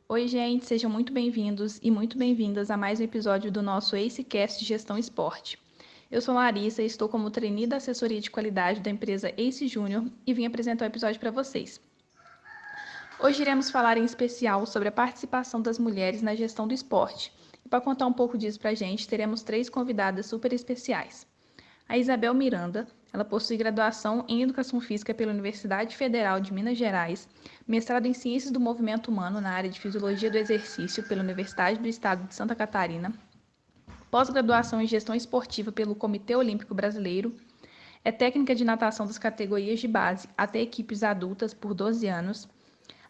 Oi, gente, sejam muito bem-vindos e muito bem-vindas a mais um episódio do nosso AceCast Gestão Esporte. Eu sou Larissa e estou como trainee da assessoria de qualidade da empresa Ace Júnior e vim apresentar o episódio para vocês. Hoje iremos falar em especial sobre a participação das mulheres na gestão do esporte. E para contar um pouco disso para a gente, teremos 3 convidadas super especiais. A Isabel Miranda, ela possui graduação em Educação Física pela Universidade Federal de Minas Gerais, mestrado em Ciências do Movimento Humano na área de Fisiologia do Exercício pela Universidade do Estado de Santa Catarina, pós-graduação em Gestão Esportiva pelo Comitê Olímpico Brasileiro, é técnica de natação das categorias de base até equipes adultas por 12 anos,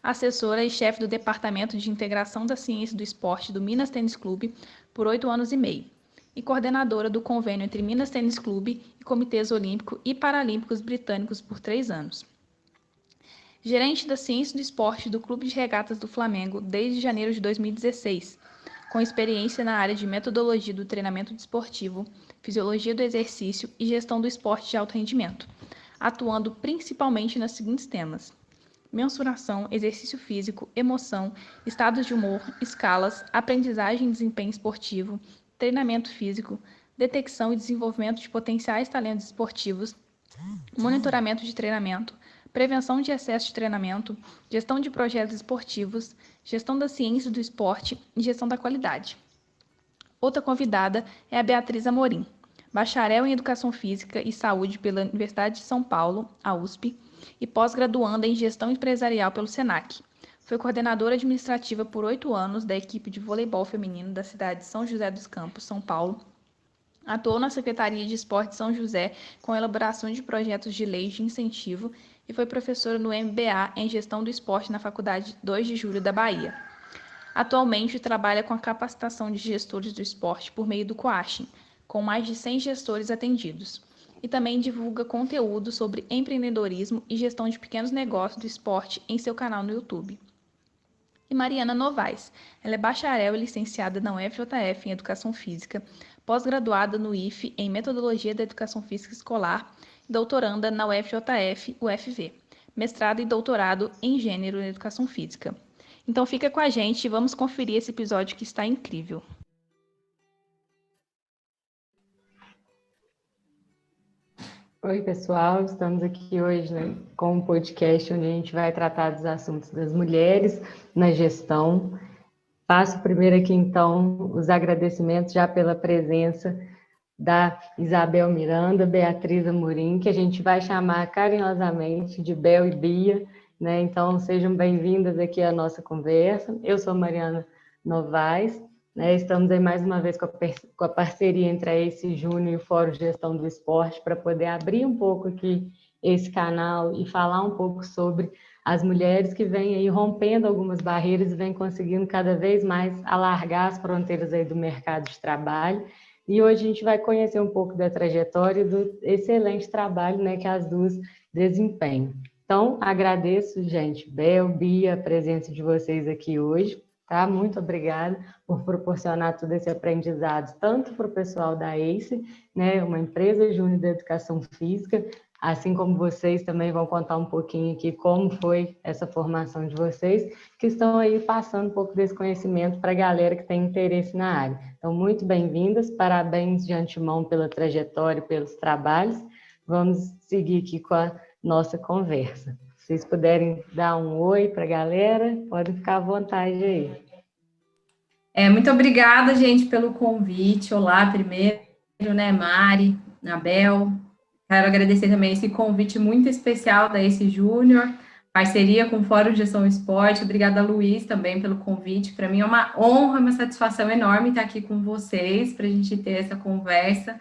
assessora e chefe do Departamento de Integração da Ciência do Esporte do Minas Tênis Clube por 8 anos e meio, e coordenadora do convênio entre Minas Tênis Clube e Comitês Olímpico e Paralímpicos Britânicos por 3 anos. Gerente da Ciência do Esporte do Clube de Regatas do Flamengo desde janeiro de 2016, com experiência na área de metodologia do treinamento desportivo, fisiologia do exercício e gestão do esporte de alto rendimento, atuando principalmente nos seguintes temas: mensuração, exercício físico, emoção, estados de humor, escalas, aprendizagem e desempenho esportivo, treinamento físico, detecção e desenvolvimento de potenciais talentos esportivos, monitoramento de treinamento, prevenção de excesso de treinamento, gestão de projetos esportivos, gestão da ciência do esporte e gestão da qualidade. Outra convidada é a Beatriz Amorim, bacharel em Educação Física e Saúde pela Universidade de São Paulo, a USP, e pós-graduanda em Gestão Empresarial pelo SENAC. Foi coordenadora administrativa por 8 anos da equipe de voleibol feminino da cidade de São José dos Campos, São Paulo. Atuou na Secretaria de Esporte de São José com elaboração de projetos de lei de incentivo e foi professora no MBA em Gestão do Esporte na Faculdade 2 de Julho da Bahia. Atualmente trabalha com a capacitação de gestores do esporte por meio do Coaching, com mais de 100 gestores atendidos. E também divulga conteúdo sobre empreendedorismo e gestão de pequenos negócios do esporte em seu canal no YouTube. E Mariana Novaes, ela é bacharel e licenciada na UFJF em Educação Física, pós-graduada no IFE em Metodologia da Educação Física Escolar e doutoranda na UFJF, UFV, mestrado e doutorado em Gênero em Educação Física. Então fica com a gente e vamos conferir esse episódio que está incrível. Oi, pessoal, estamos aqui hoje, com um podcast onde a gente vai tratar dos assuntos das mulheres na gestão. Passo primeiro aqui, então, os agradecimentos já pela presença da Isabel Miranda, Beatriz Amorim, que a gente vai chamar carinhosamente de Bel e Bia, né? Então, sejam bem-vindas aqui à nossa conversa. Eu sou Mariana Novaes, né? Estamos aí mais uma vez com a parceria entre a Ace Júnior e o Fórum de Gestão do Esporte para poder abrir um pouco aqui esse canal e falar um pouco sobre as mulheres que vêm aí rompendo algumas barreiras e vêm conseguindo cada vez mais alargar as fronteiras aí do mercado de trabalho. E hoje a gente vai conhecer um pouco da trajetória e do excelente trabalho, né, que as duas desempenham. Então, agradeço, gente, Bel, Bia, a presença de vocês aqui hoje, tá? Muito obrigada por proporcionar todo esse aprendizado, tanto para o pessoal da ACE, né, uma empresa júnior da educação física, assim como vocês também vão contar um pouquinho aqui como foi essa formação de vocês, que estão aí passando um pouco desse conhecimento para a galera que tem interesse na área. Então, muito bem-vindas, parabéns de antemão pela trajetória e pelos trabalhos. Vamos seguir aqui com a nossa conversa. Se vocês puderem dar um oi para a galera, podem ficar à vontade aí. Muito obrigada, gente, pelo convite. Olá, primeiro, né, Mari, Abel. Quero agradecer também esse convite muito especial da Ace Júnior, parceria com o Fórum de Gestão Esporte. Obrigada, Luiz, também pelo convite. Para mim é uma honra, uma satisfação enorme estar aqui com vocês, para a gente ter essa conversa,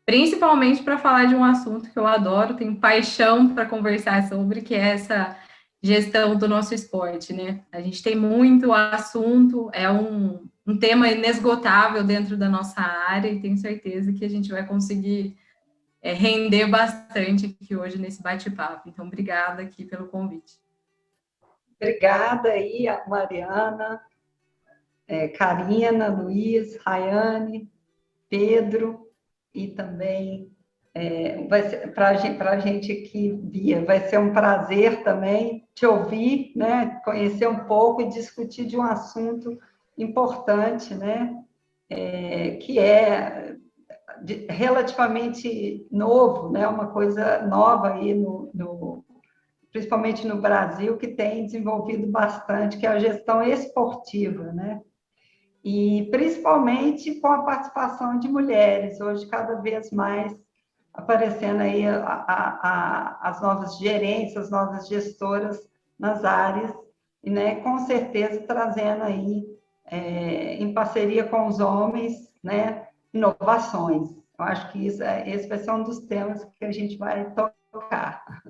principalmente para falar de um assunto que eu adoro, tenho paixão para conversar sobre, que é essa gestão do nosso esporte, né? A gente tem muito assunto, é um tema inesgotável dentro da nossa área e tenho certeza que a gente vai conseguir render bastante aqui hoje nesse bate-papo. Então, obrigada aqui pelo convite. Obrigada aí, Mariana, Karina, Luiz, Rayane, Pedro e também Para a gente aqui, Bia, vai ser um prazer também te ouvir, né? Conhecer um pouco e discutir de um assunto importante, né? Que é relativamente novo, né? Uma coisa nova aí principalmente no Brasil, que tem desenvolvido bastante, que é a gestão esportiva, né? E principalmente com a participação de mulheres, hoje cada vez mais aparecendo aí as novas gerências, as novas gestoras nas áreas, e, né, com certeza trazendo aí, em parceria com os homens, né, inovações. Eu acho que esse vai ser um dos temas que a gente vai tocar.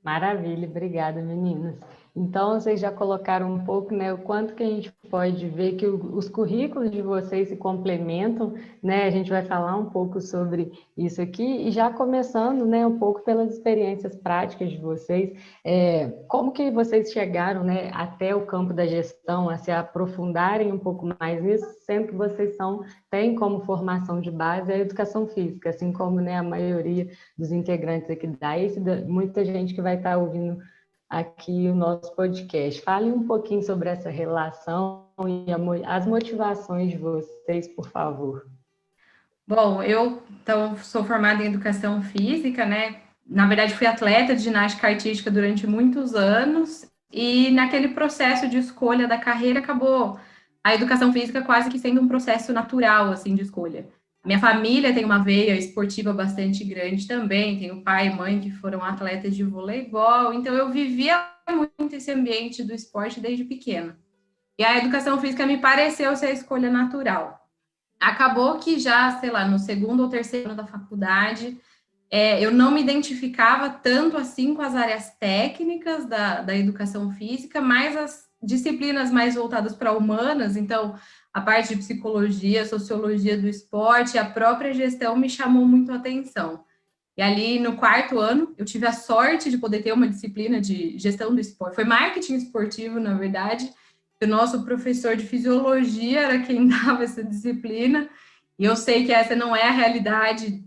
Maravilha, obrigada, meninas. Então, vocês já colocaram um pouco, né, o quanto que a gente pode ver que os currículos de vocês se complementam, né? A gente vai falar um pouco sobre isso aqui e já começando, né, um pouco pelas experiências práticas de vocês, como que vocês chegaram, né, até o campo da gestão, a se aprofundarem um pouco mais nisso, sendo que vocês têm como formação de base a educação física, assim como, né, a maioria dos integrantes aqui da ACE, muita gente que vai estar ouvindo aqui o nosso podcast. Fale um pouquinho sobre essa relação e as motivações de vocês, por favor. Bom, eu então, sou formada em educação física, né? Na verdade, fui atleta de ginástica artística durante muitos anos e naquele processo de escolha da carreira acabou a educação física quase que sendo um processo natural, assim, de escolha. Minha família tem uma veia esportiva bastante grande também, tenho pai e mãe que foram atletas de voleibol, então eu vivia muito esse ambiente do esporte desde pequena. E a educação física me pareceu ser a escolha natural. Acabou que já, sei lá, no segundo ou terceiro ano da faculdade, eu não me identificava tanto assim com as áreas técnicas da educação física, mas as disciplinas mais voltadas para humanas, então a parte de psicologia, sociologia do esporte, a própria gestão me chamou muito a atenção. E ali no quarto ano, eu tive a sorte de poder ter uma disciplina de gestão do esporte. Foi marketing esportivo, na verdade. O nosso professor de fisiologia era quem dava essa disciplina. E eu sei que essa não é a realidade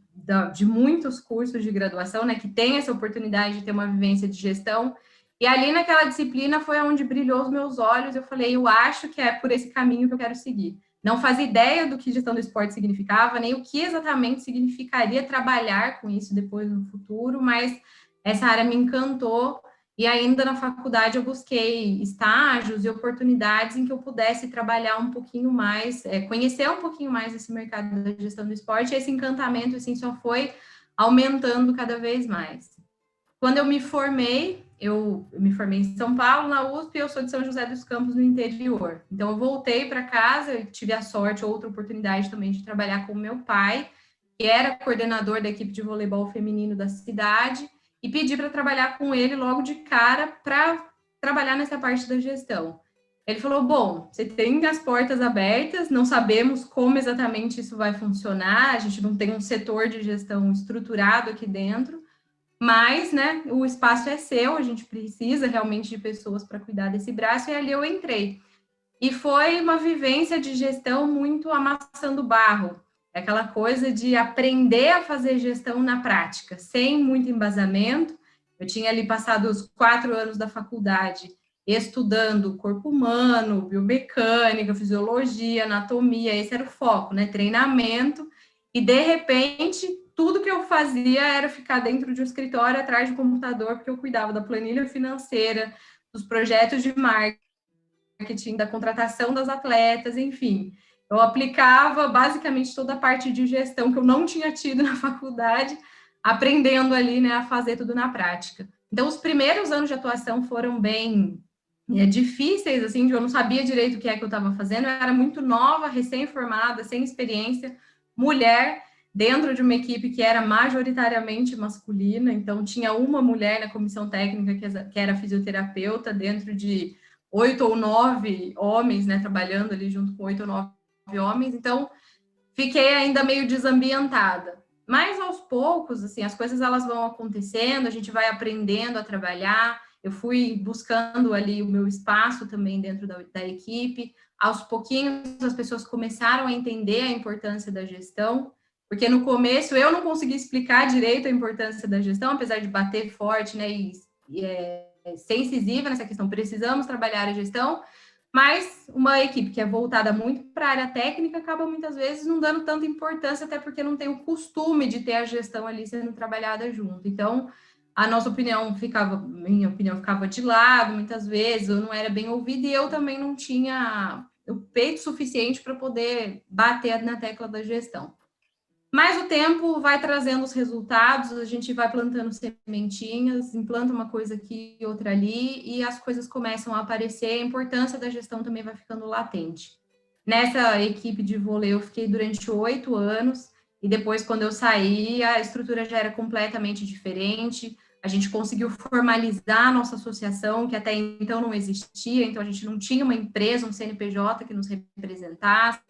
de muitos cursos de graduação, né? Que tem essa oportunidade de ter uma vivência de gestão. E ali naquela disciplina foi onde brilhou os meus olhos. Eu falei, eu acho que é por esse caminho que eu quero seguir. Não fazia ideia do que gestão do esporte significava, nem o que exatamente significaria trabalhar com isso depois no futuro, mas essa área me encantou e ainda na faculdade eu busquei estágios e oportunidades em que eu pudesse trabalhar um pouquinho mais, conhecer um pouquinho mais esse mercado da gestão do esporte, e esse encantamento assim, só foi aumentando cada vez mais. Quando eu me formei em São Paulo, na USP, e eu sou de São José dos Campos, no interior. Então, eu voltei para casa, eu tive a sorte, outra oportunidade também de trabalhar com o meu pai, que era coordenador da equipe de voleibol feminino da cidade, e pedi para trabalhar com ele logo de cara para trabalhar nessa parte da gestão. Ele falou, bom, você tem as portas abertas, não sabemos como exatamente isso vai funcionar, a gente não tem um setor de gestão estruturado aqui dentro, mas, né, o espaço é seu, a gente precisa realmente de pessoas para cuidar desse braço, e ali eu entrei. E foi uma vivência de gestão muito amassando barro, aquela coisa de aprender a fazer gestão na prática, sem muito embasamento. Eu tinha ali passado os 4 anos da faculdade estudando corpo humano, biomecânica, fisiologia, anatomia, esse era o foco, né, treinamento, e de repente tudo que eu fazia era ficar dentro de um escritório atrás de um computador, porque eu cuidava da planilha financeira, dos projetos de marketing, da contratação das atletas, enfim. Eu aplicava basicamente toda a parte de gestão que eu não tinha tido na faculdade, aprendendo ali, né, a fazer tudo na prática. Então, os primeiros anos de atuação foram bem difíceis, assim, eu não sabia direito o que é que eu estava fazendo, eu era muito nova, recém-formada, sem experiência, mulher, dentro de uma equipe que era majoritariamente masculina, então tinha uma mulher na comissão técnica que era fisioterapeuta, dentro de 8 ou 9 homens, né, trabalhando ali junto com 8 ou 9 homens, então fiquei ainda meio desambientada. Mas aos poucos, assim, as coisas elas vão acontecendo, a gente vai aprendendo a trabalhar, eu fui buscando ali o meu espaço também dentro da equipe, aos pouquinhos as pessoas começaram a entender a importância da gestão, Porque no começo eu não consegui explicar direito a importância da gestão, apesar de bater forte, né, e ser incisiva nessa questão, precisamos trabalhar a gestão, mas uma equipe que é voltada muito para a área técnica acaba muitas vezes não dando tanta importância, até porque não tem o costume de ter a gestão ali sendo trabalhada junto. Então, a nossa opinião minha opinião ficava de lado muitas vezes, ou não era bem ouvida, e eu também não tinha o peito suficiente para poder bater na tecla da gestão. Mas o tempo vai trazendo os resultados, a gente vai plantando sementinhas, implanta uma coisa aqui, outra ali, e as coisas começam a aparecer, a importância da gestão também vai ficando latente. Nessa equipe de vôlei eu fiquei durante 8 anos, e depois, quando eu saí, a estrutura já era completamente diferente, a gente conseguiu formalizar a nossa associação, que até então não existia, então a gente não tinha uma empresa, um CNPJ que nos representasse,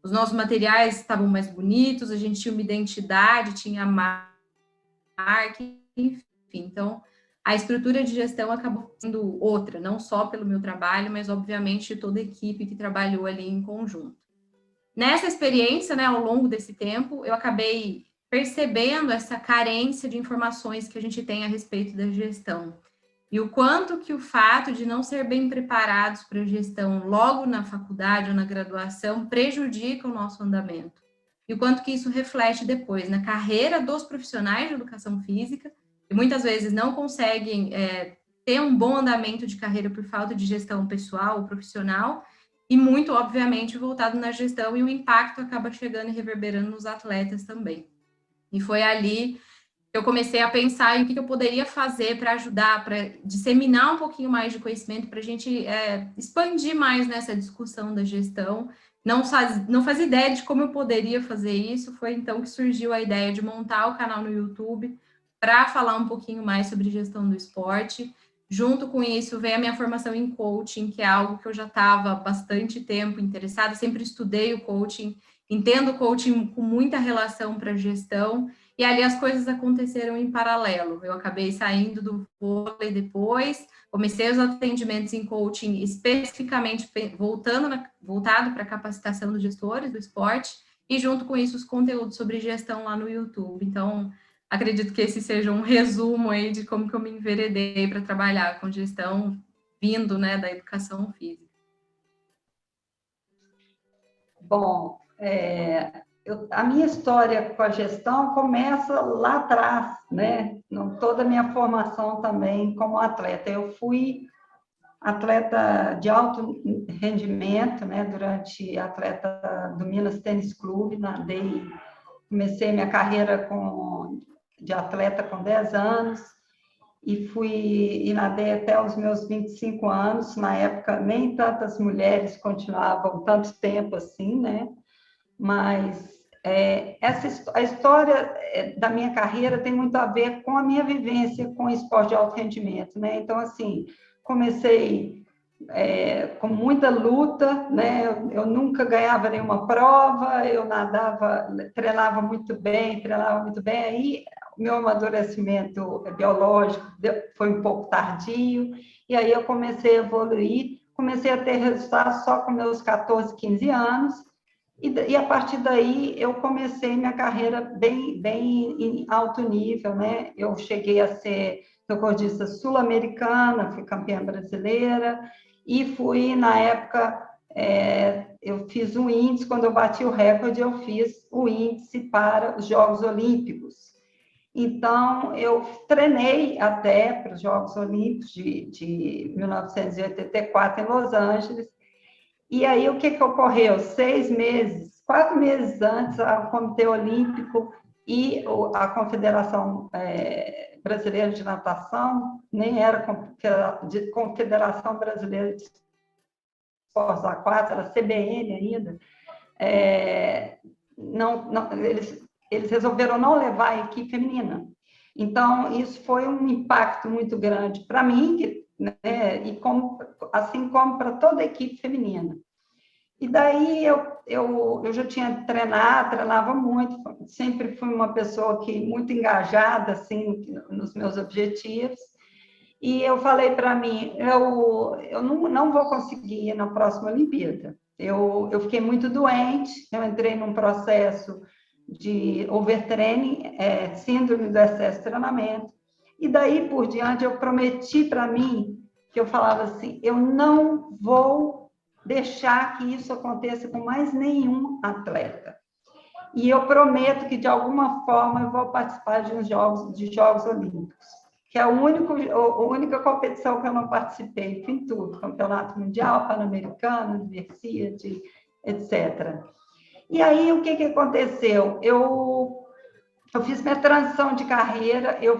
os nossos materiais estavam mais bonitos, a gente tinha uma identidade, tinha marca, enfim. Então, a estrutura de gestão acabou sendo outra, não só pelo meu trabalho, mas, obviamente, toda a equipe que trabalhou ali em conjunto. Nessa experiência, né, ao longo desse tempo, eu acabei percebendo essa carência de informações que a gente tem a respeito da gestão. E o quanto que o fato de não ser bem preparados para a gestão logo na faculdade ou na graduação prejudica o nosso andamento. E o quanto que isso reflete depois na carreira dos profissionais de educação física, que muitas vezes não conseguem ter um bom andamento de carreira por falta de gestão pessoal ou profissional, e muito, obviamente, voltado na gestão, e o impacto acaba chegando e reverberando nos atletas também. E foi ali eu comecei a pensar em o que eu poderia fazer para ajudar, para disseminar um pouquinho mais de conhecimento, para a gente expandir mais nessa discussão da gestão. Não fazia ideia de como eu poderia fazer isso, foi então que surgiu a ideia de montar o canal no YouTube para falar um pouquinho mais sobre gestão do esporte. Junto com isso, veio a minha formação em coaching, que é algo que eu já estava há bastante tempo interessada, sempre estudei o coaching, entendo o coaching com muita relação para gestão, e ali as coisas aconteceram em paralelo. Eu acabei saindo do vôlei depois, comecei os atendimentos em coaching especificamente voltado para a capacitação dos gestores do esporte, e junto com isso os conteúdos sobre gestão lá no YouTube. Então, acredito que esse seja um resumo aí de como que eu me enveredei para trabalhar com gestão vindo, né, da educação física. Bom, a minha história com a gestão começa lá atrás, né? Toda a minha formação também como atleta. Eu fui atleta de alto rendimento, né? Durante atleta do Minas Tênis Clube, comecei minha carreira de atleta com 10 anos e nadei até os meus 25 anos. Na época, nem tantas mulheres continuavam tanto tempo assim, né? Mas a história da minha carreira tem muito a ver com a minha vivência com o esporte de alto rendimento, né? Então, assim, comecei com muita luta, né? Eu nunca ganhava nenhuma prova, eu treinava muito bem, aí o meu amadurecimento biológico foi um pouco tardio, e aí eu comecei a evoluir, comecei a ter resultados só com meus 14, 15 anos, e a partir daí eu comecei minha carreira bem em alto nível, né? Eu cheguei a ser recordista sul-americana, fui campeã brasileira, e fui, na época, eu fiz um índice, quando eu bati o recorde, eu fiz o índice para os Jogos Olímpicos. Então, eu treinei até para os Jogos Olímpicos de 1984 em Los Angeles. E aí, o que ocorreu? 4 meses antes, o Comitê Olímpico e a Confederação Brasileira de Natação, nem era Confederação Brasileira de Esportes Aquáticos, era CBN ainda, eles resolveram não levar a equipe feminina. Então, isso foi um impacto muito grande para mim, né, assim como para toda a equipe feminina. E daí eu já tinha treinava muito, sempre fui uma pessoa muito engajada assim, nos meus objetivos, e eu falei para mim, eu não vou conseguir ir na próxima Olimpíada. Eu fiquei muito doente, eu entrei num processo de overtraining, síndrome do excesso de treinamento. E daí por diante eu prometi para mim que eu falava assim, eu não vou deixar que isso aconteça com mais nenhum atleta. E eu prometo que de alguma forma eu vou participar de Jogos Olímpicos, que é a única competição que eu não participei, fui em tudo, campeonato mundial, pan-americano, universidade, etc. E aí, o que aconteceu? Eu fiz minha transição de carreira, eu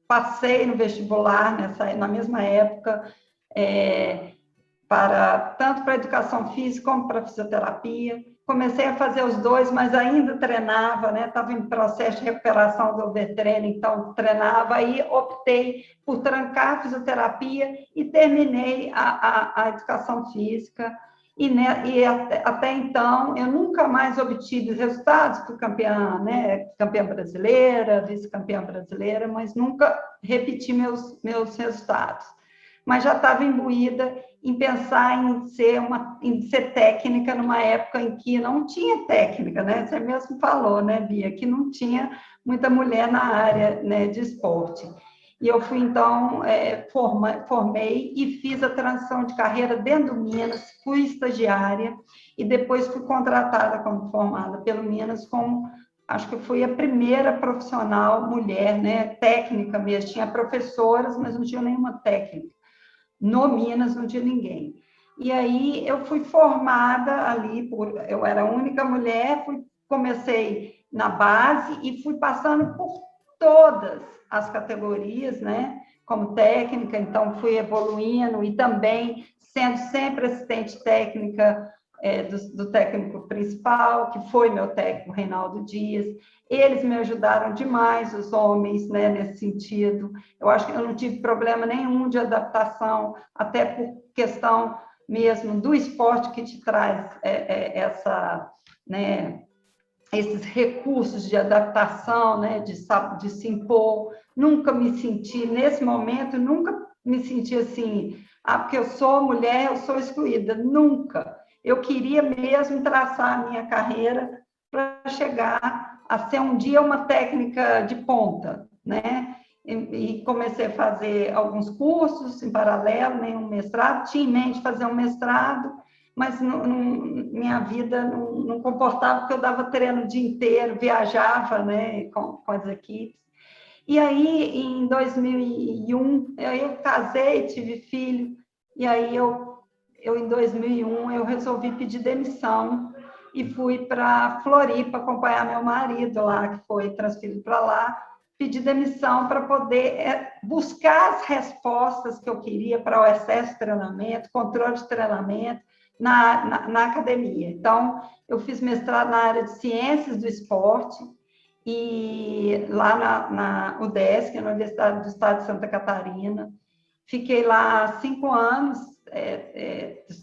passei no vestibular na mesma época, tanto para educação física como para fisioterapia. Comecei a fazer os dois, mas ainda treinava, né? Estava em processo de recuperação do overtraining, então treinava. Aí optei por trancar a fisioterapia e terminei a educação física. E até então, eu nunca mais obtive resultados, fui campeã, né? Campeã brasileira, vice-campeã brasileira, mas nunca repeti meus resultados. Mas já estava imbuída em pensar em ser técnica numa época em que não tinha técnica, né? Você mesmo falou, né, Bia, que não tinha muita mulher na área, né, de esporte. E eu fui, então, formei e fiz a transição de carreira dentro do Minas, fui estagiária e depois fui contratada como formada pelo Minas como, acho que fui a primeira profissional mulher, né, técnica mesmo. Tinha professoras, mas não tinha nenhuma técnica. No Minas não tinha ninguém. E aí eu fui formada ali, eu era a única mulher, comecei na base e fui passando por todas as categorias, né? Como técnica, então fui evoluindo e também sendo sempre assistente técnica do técnico principal, que foi meu técnico, Reinaldo Dias. Eles me ajudaram demais, os homens, né, nesse sentido. Eu acho que eu não tive problema nenhum de adaptação, até por questão mesmo do esporte que te traz esses recursos de adaptação, né, de se impor. Nunca me senti, nesse momento, nunca me senti assim, porque eu sou mulher, eu sou excluída. Nunca. Eu queria mesmo traçar a minha carreira para chegar a ser um dia uma técnica de ponta, né? E comecei a fazer alguns cursos em paralelo, nenhum mestrado. Tinha em mente fazer um mestrado, mas minha vida não comportava, porque eu dava treino o dia inteiro, viajava, né, com as equipes. E aí, em 2001, eu casei, tive filho, e aí em 2001, eu resolvi pedir demissão e fui para Floripa acompanhar meu marido lá, que foi transferido para lá, pedir demissão para poder buscar as respostas que eu queria para o excesso de treinamento, controle de treinamento na academia. Então, eu fiz mestrado na área de ciências do esporte, e lá na UDESC, na Universidade do Estado de Santa Catarina. Fiquei lá 5 anos,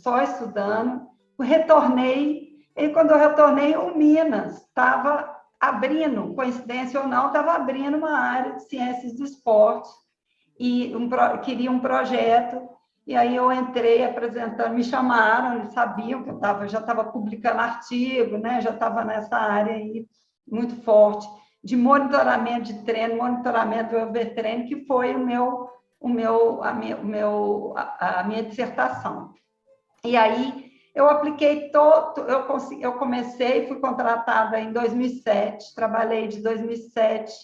só estudando. Retornei, e quando eu retornei, o Minas estava abrindo, coincidência ou não, estava abrindo uma área de ciências do esporte, e queria um projeto, e aí eu entrei apresentando, me chamaram, eles sabiam que eu já estava publicando artigo, né? Já estava nessa área aí, muito forte, de monitoramento de treino, monitoramento do overtraining, que foi a minha dissertação. E aí eu apliquei eu comecei, fui contratada em 2007, trabalhei de 2007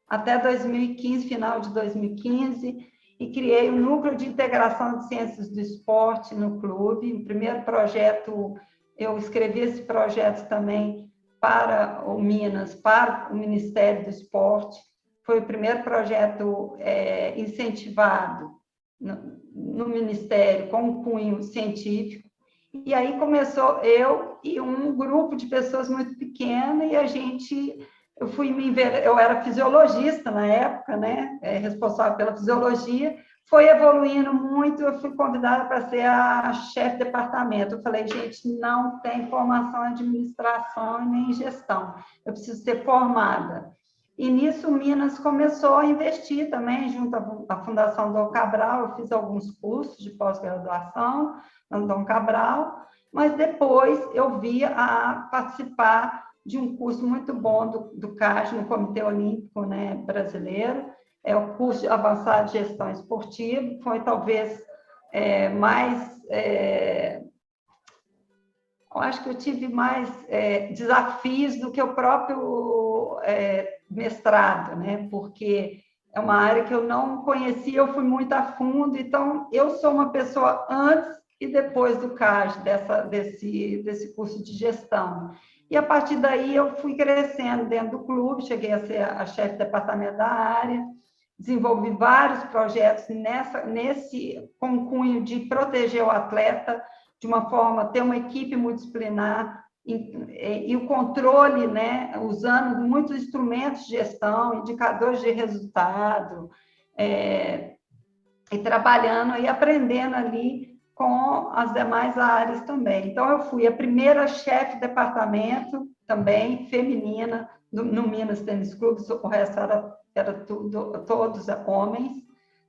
até 2015, final de 2015, e criei um núcleo de integração de ciências do esporte no clube. O primeiro projeto, eu escrevi esse projeto também para o Minas, para o Ministério do Esporte. Foi o primeiro projeto incentivado no Ministério, com um cunho científico. E aí começou eu e um grupo de pessoas muito pequeno, e eu era fisiologista na época, né? Responsável pela fisiologia. Foi evoluindo muito, eu fui convidada para ser a chefe de departamento. Eu falei, gente, não tem formação em administração nem em gestão, eu preciso ser formada. E nisso o Minas começou a investir também, junto à Fundação Dom Cabral. Eu fiz alguns cursos de pós-graduação no Dom Cabral, mas depois eu vi a participar de um curso muito bom do CAGE, no Comitê Olímpico, né, brasileiro, o curso de avançado de gestão esportiva, foi talvez mais... eu acho que eu tive mais desafios do que o próprio mestrado, né? Porque é uma área que eu não conhecia, eu fui muito a fundo, então eu sou uma pessoa antes e depois do CAGE, desse curso de gestão. E a partir daí eu fui crescendo dentro do clube, cheguei a ser a chefe de departamento da área, desenvolvi vários projetos nesse concunho de proteger o atleta, de uma forma, ter uma equipe multidisciplinar e o controle, né, usando muitos instrumentos de gestão, indicadores de resultado, e trabalhando e aprendendo ali com as demais áreas também. Então, eu fui a primeira chefe de departamento também, feminina, no Minas Tênis Clube, o resto era todos homens.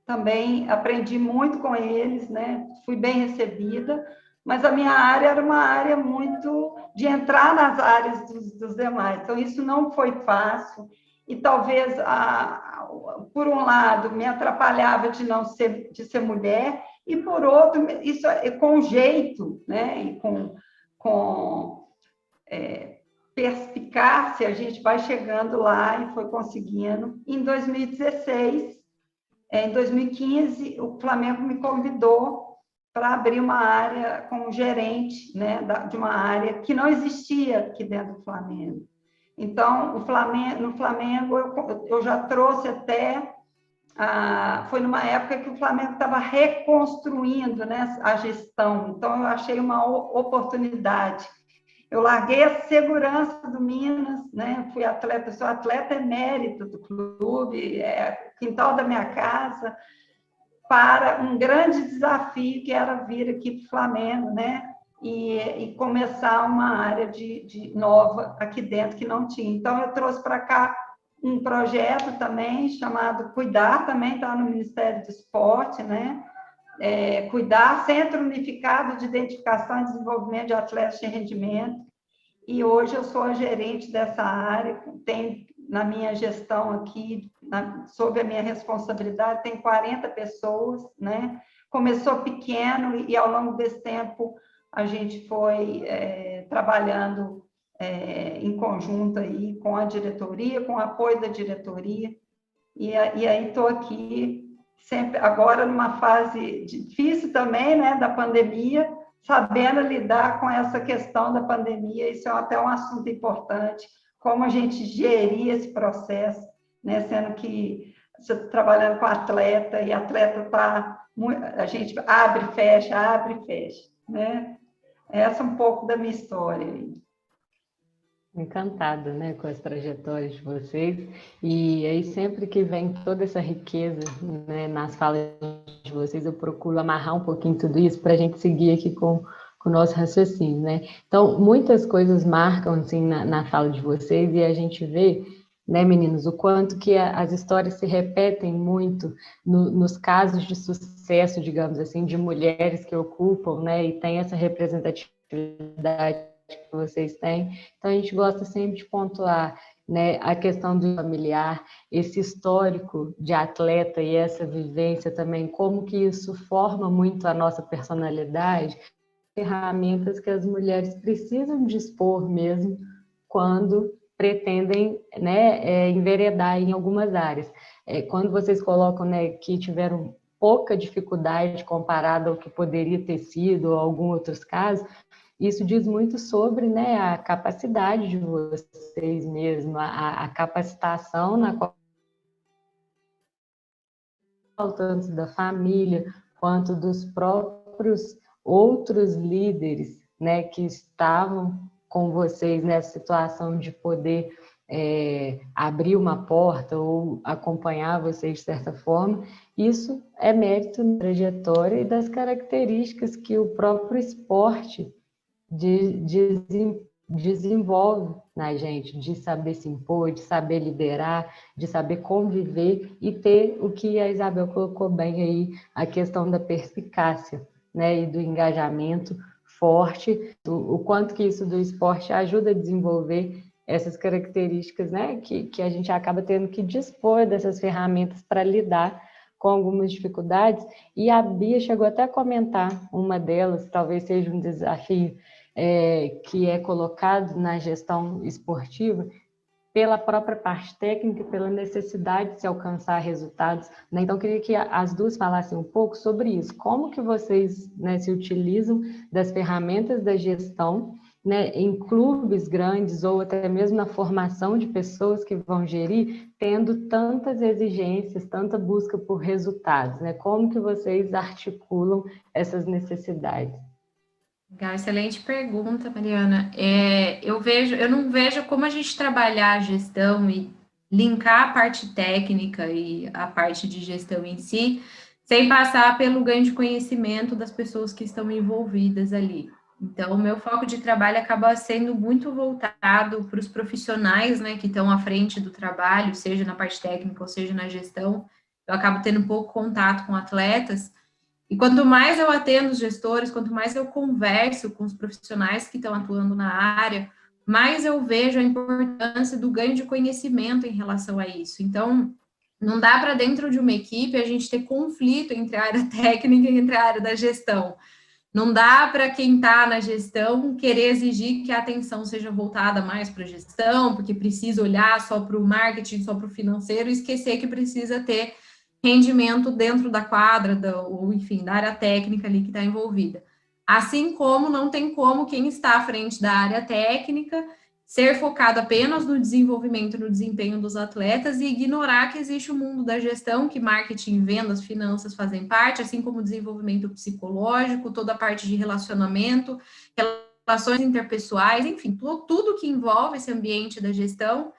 Também aprendi muito com eles, né? Fui bem recebida, mas a minha área era uma área muito de entrar nas áreas dos demais. Então, isso não foi fácil. E talvez, por um lado, me atrapalhava de ser mulher, e por outro, isso com jeito, né? E com perspicácia, a gente vai chegando lá e foi conseguindo. Em 2016, em 2015, o Flamengo me convidou para abrir uma área como gerente, né, de uma área que não existia aqui dentro do Flamengo. Então, no Flamengo, eu já trouxe até... foi numa época que o Flamengo estava reconstruindo, né, a gestão. Então, eu achei uma oportunidade. Eu larguei a segurança do Minas, né? Fui atleta, sou atleta emérito do clube, quintal da minha casa, para um grande desafio que era vir aqui para o Flamengo, né? E começar uma área de nova aqui dentro que não tinha. Então, eu trouxe para cá um projeto também chamado Cuidar, também está no Ministério do Esporte, né? Cuidar, Centro Unificado de Identificação e Desenvolvimento de Atletas de Rendimento. E hoje eu sou a gerente dessa área, tem na minha gestão aqui, sob a minha responsabilidade, tem 40 pessoas, né? Começou pequeno e ao longo desse tempo a gente foi trabalhando em conjunto aí com a diretoria, com o apoio da diretoria, e aí estou aqui sempre, agora numa fase difícil também, né, da pandemia, sabendo lidar com essa questão da pandemia, isso é até um assunto importante, como a gente gerir esse processo, né, sendo que você está trabalhando com atleta, e atleta está, a gente abre e fecha, né? Essa é um pouco da minha história. Encantada, né, com as trajetórias de vocês, e aí sempre que vem toda essa riqueza, né, nas falas de vocês, eu procuro amarrar um pouquinho tudo isso para a gente seguir aqui com o nosso raciocínio, né? Então, muitas coisas marcam, assim, na fala de vocês, e a gente vê, né, meninos, o quanto que as histórias se repetem muito nos casos de sucesso, digamos assim, de mulheres que ocupam, né, e tem essa representatividade que vocês têm. Então, a gente gosta sempre de pontuar, né, a questão do familiar, esse histórico de atleta e essa vivência também, como que isso forma muito a nossa personalidade, ferramentas que as mulheres precisam dispor mesmo quando pretendem, né, enveredar em algumas áreas. Quando vocês colocam, né, que tiveram pouca dificuldade comparada ao que poderia ter sido, ou alguns outros casos, isso diz muito sobre, né, a capacidade de vocês mesmos, a capacitação na qual, tanto da família, quanto dos próprios outros líderes, né, que estavam com vocês nessa situação de poder abrir uma porta ou acompanhar vocês de certa forma. Isso é mérito da trajetória e das características que o próprio esporte desenvolve na gente, de saber se impor, de saber liderar, de saber conviver e ter o que a Isabel colocou bem aí, a questão da perspicácia, né, e do engajamento forte, o quanto que isso do esporte ajuda a desenvolver essas características, né, que a gente acaba tendo que dispor dessas ferramentas para lidar com algumas dificuldades. E a Bia chegou até a comentar uma delas, talvez seja um desafio que é colocado na gestão esportiva, pela própria parte técnica, pela necessidade de se alcançar resultados, né? Então, eu queria que as duas falassem um pouco sobre isso. Como que vocês, né, se utilizam das ferramentas da gestão, né, em clubes grandes ou até mesmo na formação de pessoas que vão gerir, tendo tantas exigências, tanta busca por resultados, né? Como que vocês articulam essas necessidades? Legal, excelente pergunta, Mariana. Eu não vejo como a gente trabalhar a gestão e linkar a parte técnica e a parte de gestão em si, sem passar pelo ganho de conhecimento das pessoas que estão envolvidas ali. Então, o meu foco de trabalho acaba sendo muito voltado para os profissionais, né, que estão à frente do trabalho, seja na parte técnica ou seja na gestão. Eu acabo tendo um pouco contato com atletas. E quanto mais eu atendo os gestores, quanto mais eu converso com os profissionais que estão atuando na área, mais eu vejo a importância do ganho de conhecimento em relação a isso. Então, não dá para dentro de uma equipe a gente ter conflito entre a área técnica e entre a área da gestão. Não dá para quem está na gestão querer exigir que a atenção seja voltada mais para a gestão, porque precisa olhar só para o marketing, só para o financeiro, e esquecer que precisa ter rendimento dentro da quadra, ou enfim, da área técnica ali que está envolvida. Assim como não tem como quem está à frente da área técnica ser focado apenas no desenvolvimento, no desempenho dos atletas e ignorar que existe o mundo da gestão, que marketing, vendas, finanças fazem parte, assim como o desenvolvimento psicológico, toda a parte de relacionamento, relações interpessoais, enfim, tudo que envolve esse ambiente da gestão.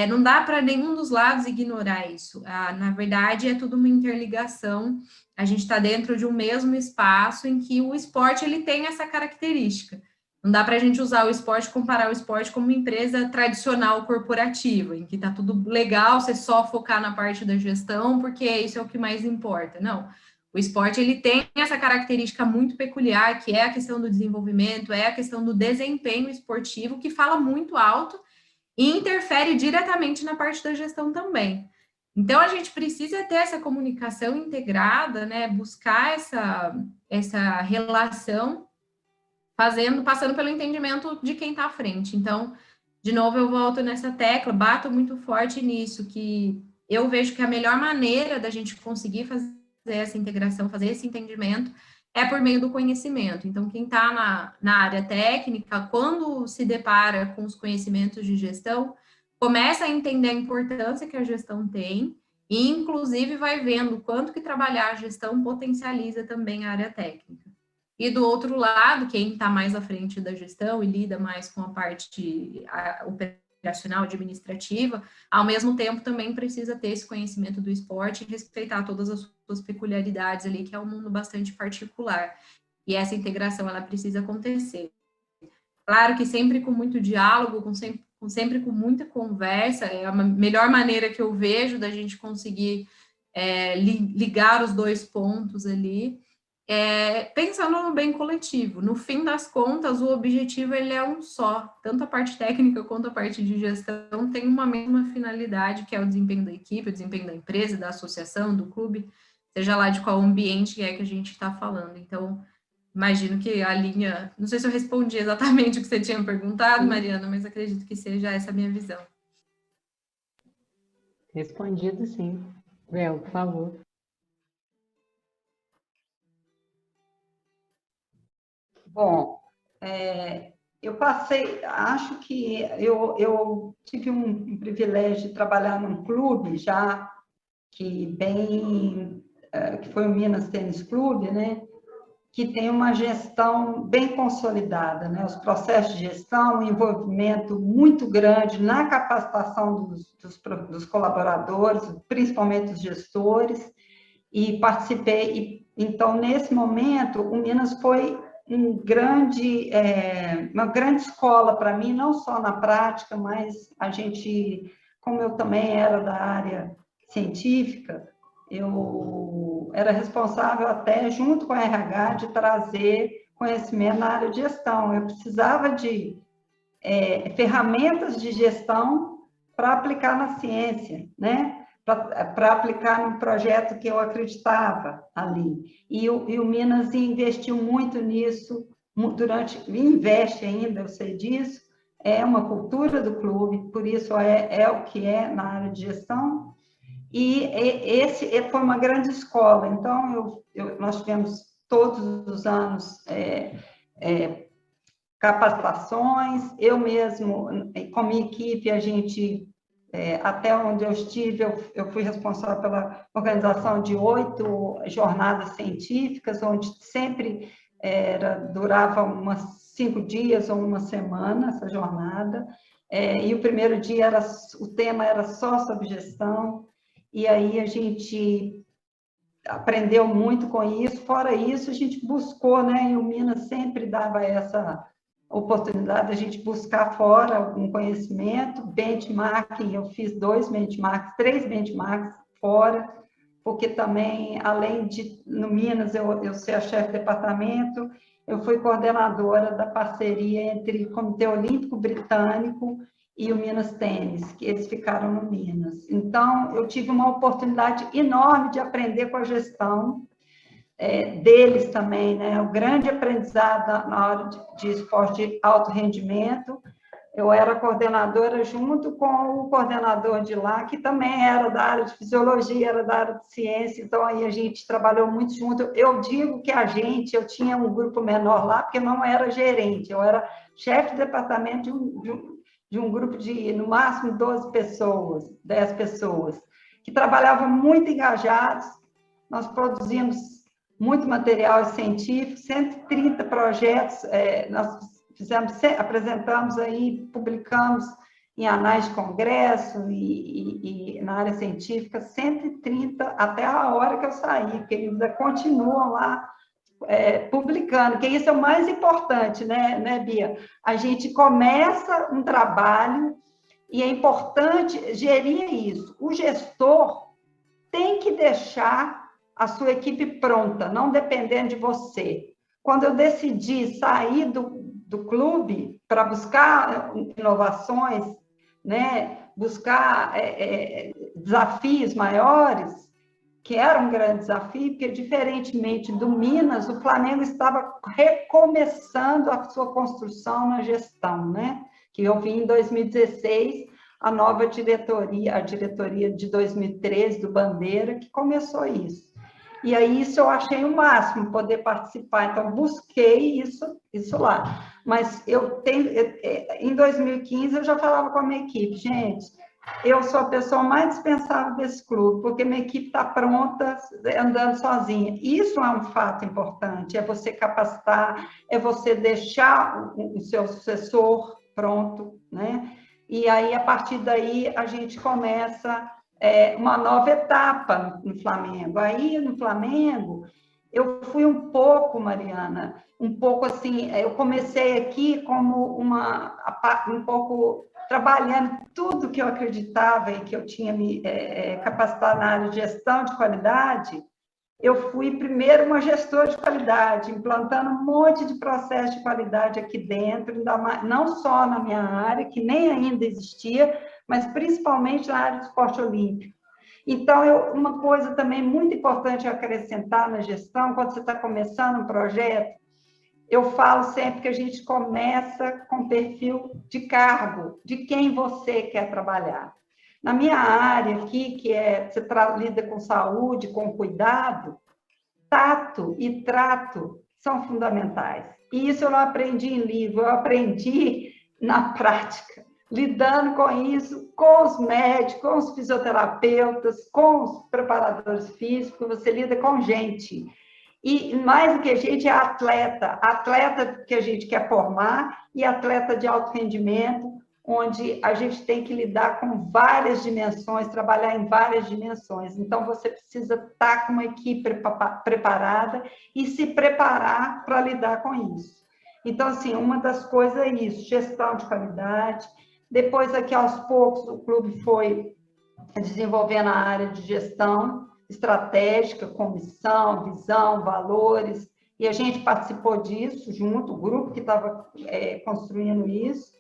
Não dá para nenhum dos lados ignorar isso. Na verdade, é tudo uma interligação. A gente está dentro de um mesmo espaço em que o esporte ele tem essa característica. Não dá para a gente usar o esporte, comparar o esporte como uma empresa tradicional corporativa, em que está tudo legal, você só focar na parte da gestão, porque isso é o que mais importa. Não. O esporte ele tem essa característica muito peculiar, que é a questão do desenvolvimento, é a questão do desempenho esportivo, que fala muito alto e interfere diretamente na parte da gestão também. Então, a gente precisa ter essa comunicação integrada, né? Buscar essa relação, passando pelo entendimento de quem está à frente. Então, de novo, eu volto nessa tecla, bato muito forte nisso, que eu vejo que a melhor maneira da gente conseguir fazer essa integração, fazer esse entendimento, é por meio do conhecimento. Então, quem está na área técnica, quando se depara com os conhecimentos de gestão, começa a entender a importância que a gestão tem e, inclusive, vai vendo quanto que trabalhar a gestão potencializa também a área técnica. E do outro lado, quem está mais à frente da gestão e lida mais com a parte operacional, administrativa, ao mesmo tempo também precisa ter esse conhecimento do esporte e respeitar todas as suas peculiaridades ali, que é um mundo bastante particular. E essa integração, ela precisa acontecer. Claro que sempre com muito diálogo, sempre com muita conversa, é a melhor maneira que eu vejo da gente conseguir ligar os dois pontos ali, pensando no bem coletivo. No fim das contas, o objetivo ele é um só. Tanto a parte técnica quanto a parte de gestão tem uma mesma finalidade, que é o desempenho da equipe, o desempenho da empresa, da associação, do clube, seja lá de qual ambiente é que a gente está falando. Então, imagino que a linha... Não sei se eu respondi exatamente o que você tinha perguntado, Mariana, mas acredito que seja essa a minha visão. Respondido, sim. Bel, por favor. Bom, acho que eu tive um privilégio de trabalhar num clube já que foi o Minas Tênis Clube, né? Que tem uma gestão bem consolidada, né? Os processos de gestão, um envolvimento muito grande na capacitação dos colaboradores, principalmente os gestores, e participei. Então, nesse momento, o Minas foi uma grande escola para mim, não só na prática, mas como eu também era da área científica, eu era responsável até, junto com a RH, de trazer conhecimento na área de gestão. Eu precisava de ferramentas de gestão para aplicar na ciência, né? Para aplicar num projeto que eu acreditava ali. E o Minas investiu muito nisso, investe ainda, eu sei disso, é uma cultura do clube, por isso é o que é na área de gestão. E esse foi uma grande escola. Então, nós tivemos todos os anos capacitações, eu mesmo, com a minha equipe, a gente, até onde eu estive, eu fui responsável pela organização de 8 jornadas científicas, onde sempre durava umas 5 dias ou uma semana essa jornada, e o primeiro dia o tema era só sobre gestão, e aí a gente aprendeu muito com isso. Fora isso, a gente buscou, né, e o Minas sempre dava essa oportunidade de a gente buscar fora algum conhecimento, benchmarking, eu fiz 2 benchmarks, 3 benchmarks fora, porque também, além de, no Minas, eu ser a chefe de departamento, eu fui coordenadora da parceria entre o Comitê Olímpico Britânico e o Minas Tênis, que eles ficaram no Minas. Então, eu tive uma oportunidade enorme de aprender com a gestão deles também, né? O grande aprendizado na hora de esporte de alto rendimento. Eu era coordenadora junto com o coordenador de lá, que também era da área de fisiologia, era da área de ciência, então aí a gente trabalhou muito junto. Eu digo que eu tinha um grupo menor lá, porque não era gerente, eu era chefe de departamento de um grupo de, no máximo, 12 pessoas, 10 pessoas, que trabalhavam muito engajados. Nós produzimos muito material científico, 130 projetos, nós apresentamos aí, publicamos em anais de congresso e na área científica, 130 até a hora que eu saí, porque ainda continuam lá publicando, que isso é o mais importante, né, Bia? A gente começa um trabalho e é importante gerir isso. O gestor tem que deixar a sua equipe pronta, não dependendo de você. Quando eu decidi sair do clube para buscar inovações, né, buscar desafios maiores, que era um grande desafio, porque, diferentemente do Minas, o Flamengo estava recomeçando a sua construção na gestão, né? Que eu vi em 2016, a nova diretoria, a diretoria de 2013 do Bandeira, que começou isso. E aí isso eu achei o máximo, poder participar. Então, busquei isso lá. Mas em 2015, eu já falava com a minha equipe, gente, eu sou a pessoa mais dispensável desse clube, porque minha equipe está pronta, andando sozinha. Isso é um fato importante, é você capacitar, é você deixar o seu sucessor pronto, né? E aí, a partir daí, a gente começa uma nova etapa no Flamengo. Aí, no Flamengo, eu fui um pouco, Mariana, assim, eu comecei aqui como um pouco trabalhando tudo que eu acreditava e que eu tinha me capacitado na área de gestão de qualidade. Eu fui primeiro uma gestora de qualidade, implantando um monte de processo de qualidade aqui dentro, não só na minha área, que nem ainda existia, mas principalmente na área do esporte olímpico. Então, uma coisa também muito importante acrescentar na gestão, quando você está começando um projeto, eu falo sempre que a gente começa com perfil de cargo, de quem você quer trabalhar. Na minha área aqui, que você lida com saúde, com cuidado, tato e trato são fundamentais. E isso eu não aprendi em livro, eu aprendi na prática, lidando com isso, com os médicos, com os fisioterapeutas, com os preparadores físicos, você lida com gente. E mais do que gente, é atleta que a gente quer formar e atleta de alto rendimento, onde a gente tem que lidar com várias dimensões, trabalhar em várias dimensões. Então, você precisa estar com uma equipe preparada e se preparar para lidar com isso. Então, assim, uma das coisas é isso, gestão de qualidade. Depois, aqui, aos poucos, o clube foi desenvolvendo a área de gestão estratégica, com missão, visão, valores, e a gente participou disso junto, o grupo que estava construindo isso.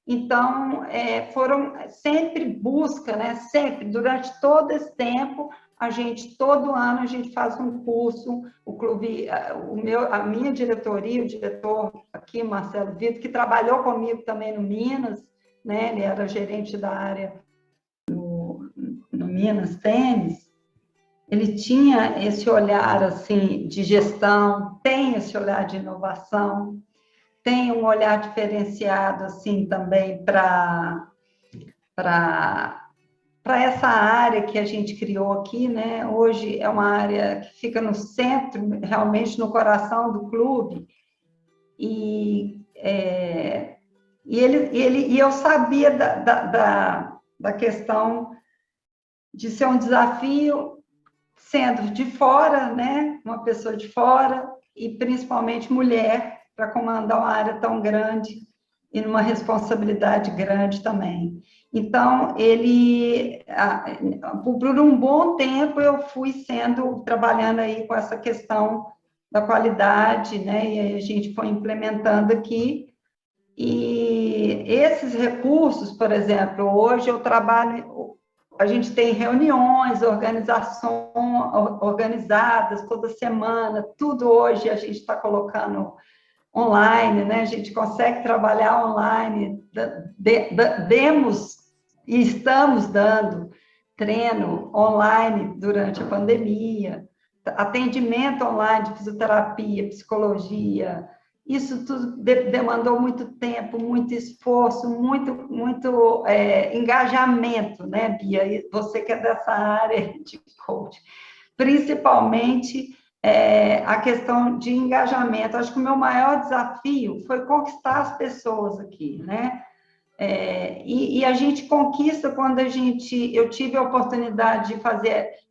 Então, foram sempre busca, né? Sempre, durante todo esse tempo, todo ano, a gente faz um curso, o clube, a minha diretoria, o diretor aqui, Marcelo Vitor, que trabalhou comigo também no Minas, né? Ele era gerente da área no Minas Tênis, ele tinha esse olhar, assim, de gestão, tem esse olhar de inovação, tem um olhar diferenciado, assim, também para essa área que a gente criou aqui, né? Hoje é uma área que fica no centro, realmente no coração do clube, e eu sabia da questão de ser um desafio sendo de fora, né? Uma pessoa de fora, e principalmente mulher, para comandar uma área tão grande e numa responsabilidade grande também. Então, por um bom tempo, eu fui trabalhando aí com essa questão da qualidade, né? E aí a gente foi implementando aqui. E esses recursos, por exemplo, hoje eu trabalho, a gente tem reuniões, organizadas toda semana, tudo hoje a gente está colocando online, né? A gente consegue trabalhar online, demos e estamos dando treino online durante a pandemia, atendimento online de fisioterapia, psicologia. Isso tudo demandou muito tempo, muito esforço, muito engajamento, né, Bia? Você que é dessa área de coach, principalmente a questão de engajamento. Acho que o meu maior desafio foi conquistar as pessoas aqui, né? E a gente conquista quando eu tive a oportunidade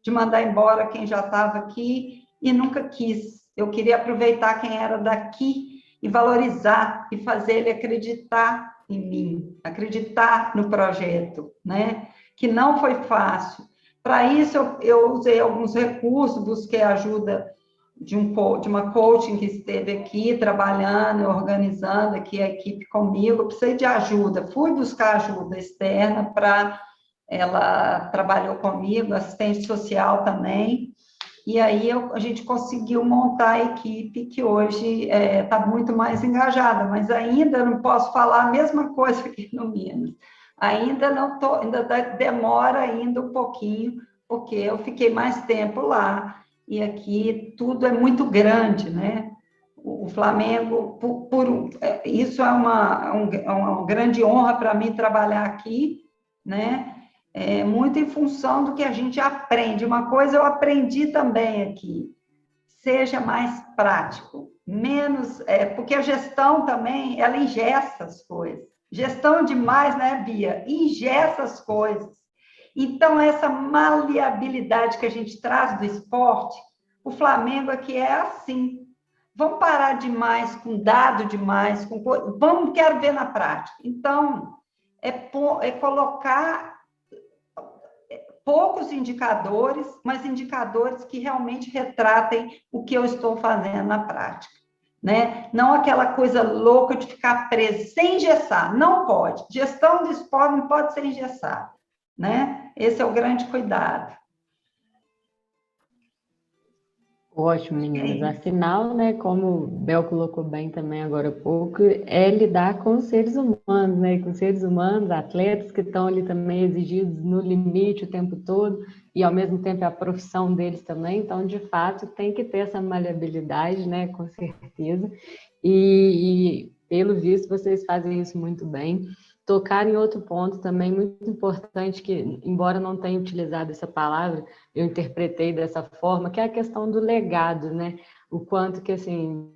de mandar embora quem já estava aqui e nunca quis. Eu queria aproveitar quem era daqui e valorizar e fazer ele acreditar em mim, acreditar no projeto, né? Que não foi fácil. Para isso, eu usei alguns recursos, busquei ajuda de uma coaching que esteve aqui trabalhando, organizando aqui a equipe comigo. Eu precisei de ajuda, fui buscar ajuda externa ela trabalhou comigo, assistente social também, e aí a gente conseguiu montar a equipe que hoje está muito mais engajada, mas ainda não posso falar a mesma coisa aqui no Minas. Ainda demora ainda um pouquinho, porque eu fiquei mais tempo lá, e aqui tudo é muito grande, né? O Flamengo, isso é uma grande honra para mim trabalhar aqui, né? Muito em função do que a gente aprende. Uma coisa eu aprendi também aqui, seja mais prático, menos, porque a gestão também, ela ingessa as coisas. Gestão demais, né, Bia? Ingessa as coisas. Então, essa maleabilidade que a gente traz do esporte, o Flamengo aqui é assim. Vamos parar demais com dado demais, quero ver na prática. Então, é colocar poucos indicadores, mas indicadores que realmente retratem o que eu estou fazendo na prática, né? Não aquela coisa louca de ficar preso, sem engessar, não pode. Gestão do esporte não pode ser engessada, né? Esse é o grande cuidado. Ótimo, meninas. Afinal, né, como o Bel colocou bem também agora há pouco, é lidar com os seres humanos, né, com seres humanos, atletas que estão ali também exigidos no limite o tempo todo, e ao mesmo tempo é a profissão deles também, então, de fato, tem que ter essa maleabilidade, né, com certeza, e pelo visto, vocês fazem isso muito bem. Tocar em outro ponto também muito importante, que, embora não tenha utilizado essa palavra, eu interpretei dessa forma, que é a questão do legado, né? O quanto que, assim,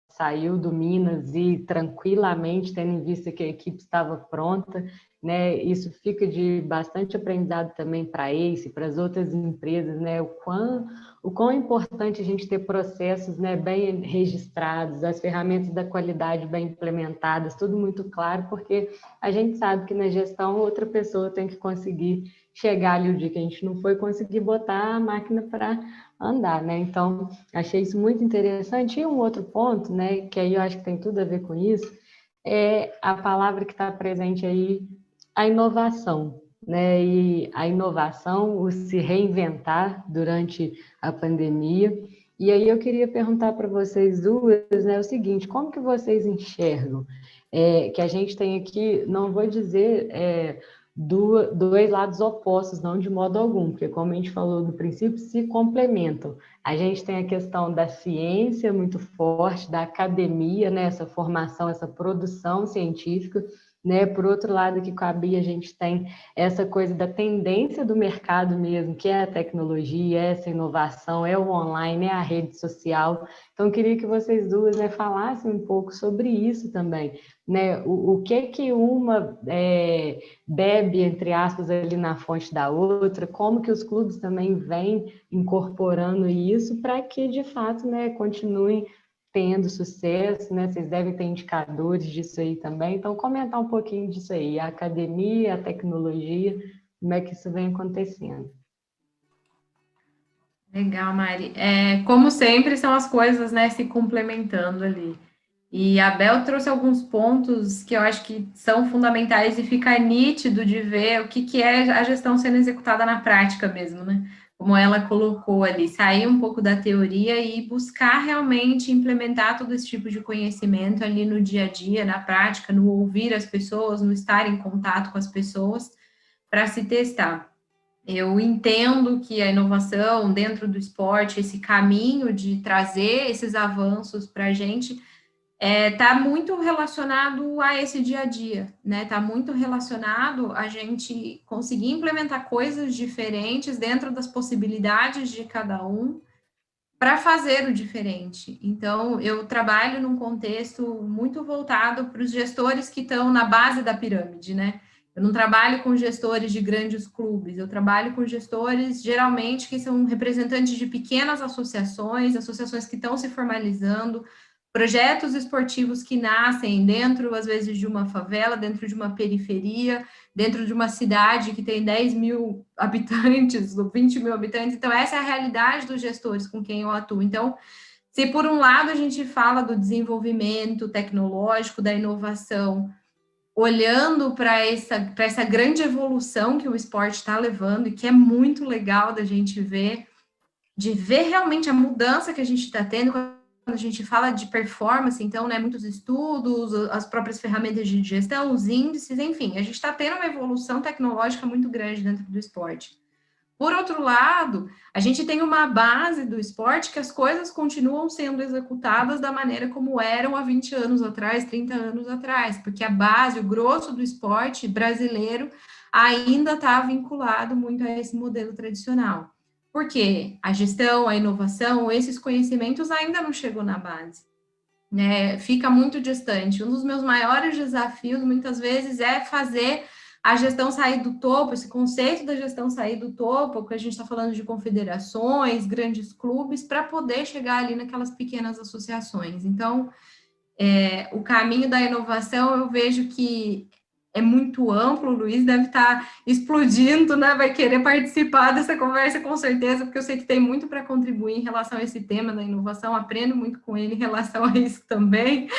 saiu do Minas e tranquilamente, tendo em vista que a equipe estava pronta, né? Isso fica de bastante aprendizado também para a ACE, para as outras empresas, né? O quão é importante a gente ter processos, né, bem registrados, as ferramentas da qualidade bem implementadas, tudo muito claro, porque a gente sabe que na gestão outra pessoa tem que conseguir chegar ali o dia que a gente não foi, conseguir botar a máquina para andar, né? Então, achei isso muito interessante. E um outro ponto, né, que aí eu acho que tem tudo a ver com isso, é a palavra que está presente aí, a inovação, né? E a inovação, o se reinventar durante a pandemia. E aí eu queria perguntar para vocês duas, né, o seguinte, como que vocês enxergam que a gente tem aqui, não vou dizer dois lados opostos, não de modo algum, porque como a gente falou no princípio, se complementam. A gente tem a questão da ciência muito forte, da academia, né, essa formação, essa produção científica, né? Por outro lado, aqui com a Bia, a gente tem essa coisa da tendência do mercado mesmo, que é a tecnologia, é essa inovação, é o online, é a rede social. Então, eu queria que vocês duas, né, falassem um pouco sobre isso também, né? O que uma bebe, entre aspas, ali na fonte da outra, como que os clubes também vêm incorporando isso para que, de fato, né, continuem tendo sucesso, né? Vocês devem ter indicadores disso aí também. Então, comentar um pouquinho disso aí, a academia, a tecnologia, como é que isso vem acontecendo. Legal, Mari. Como sempre, são as coisas, né, se complementando ali. E a Bel trouxe alguns pontos que eu acho que são fundamentais e fica nítido de ver o que é a gestão sendo executada na prática mesmo, né? Como ela colocou ali, sair um pouco da teoria e buscar realmente implementar todo esse tipo de conhecimento ali no dia a dia, na prática, no ouvir as pessoas, no estar em contato com as pessoas, para se testar. Eu entendo que a inovação dentro do esporte, esse caminho de trazer esses avanços para a gente, está muito relacionado a esse dia a dia, né? Está muito relacionado a gente conseguir implementar coisas diferentes dentro das possibilidades de cada um para fazer o diferente. Então, eu trabalho num contexto muito voltado para os gestores que estão na base da pirâmide, né? Eu não trabalho com gestores de grandes clubes, eu trabalho com gestores, geralmente, que são representantes de pequenas associações, associações que estão se formalizando, projetos esportivos que nascem dentro, às vezes, de uma favela, dentro de uma periferia, dentro de uma cidade que tem 10 mil habitantes, 20 mil habitantes. Então, essa é a realidade dos gestores com quem eu atuo. Então, se por um lado a gente fala do desenvolvimento tecnológico, da inovação, olhando para essa grande evolução que o esporte está levando, e que é muito legal da gente ver, de ver realmente a mudança que a gente está tendo quando a gente fala de performance, então, né, muitos estudos, as próprias ferramentas de gestão, os índices, enfim, a gente está tendo uma evolução tecnológica muito grande dentro do esporte. Por outro lado, a gente tem uma base do esporte que as coisas continuam sendo executadas da maneira como eram há 20 anos atrás, 30 anos atrás, porque a base, o grosso do esporte brasileiro ainda está vinculado muito a esse modelo tradicional. Porque a gestão, a inovação, esses conhecimentos ainda não chegou na base, né? Fica muito distante. Um dos meus maiores desafios, muitas vezes, é fazer a gestão sair do topo, esse conceito da gestão sair do topo, porque a gente está falando de confederações, grandes clubes, para poder chegar ali naquelas pequenas associações. Então, o caminho da inovação, eu vejo que é muito amplo, o Luiz deve estar explodindo, né? Vai querer participar dessa conversa com certeza, porque eu sei que tem muito para contribuir em relação a esse tema da inovação, aprendo muito com ele em relação a isso também.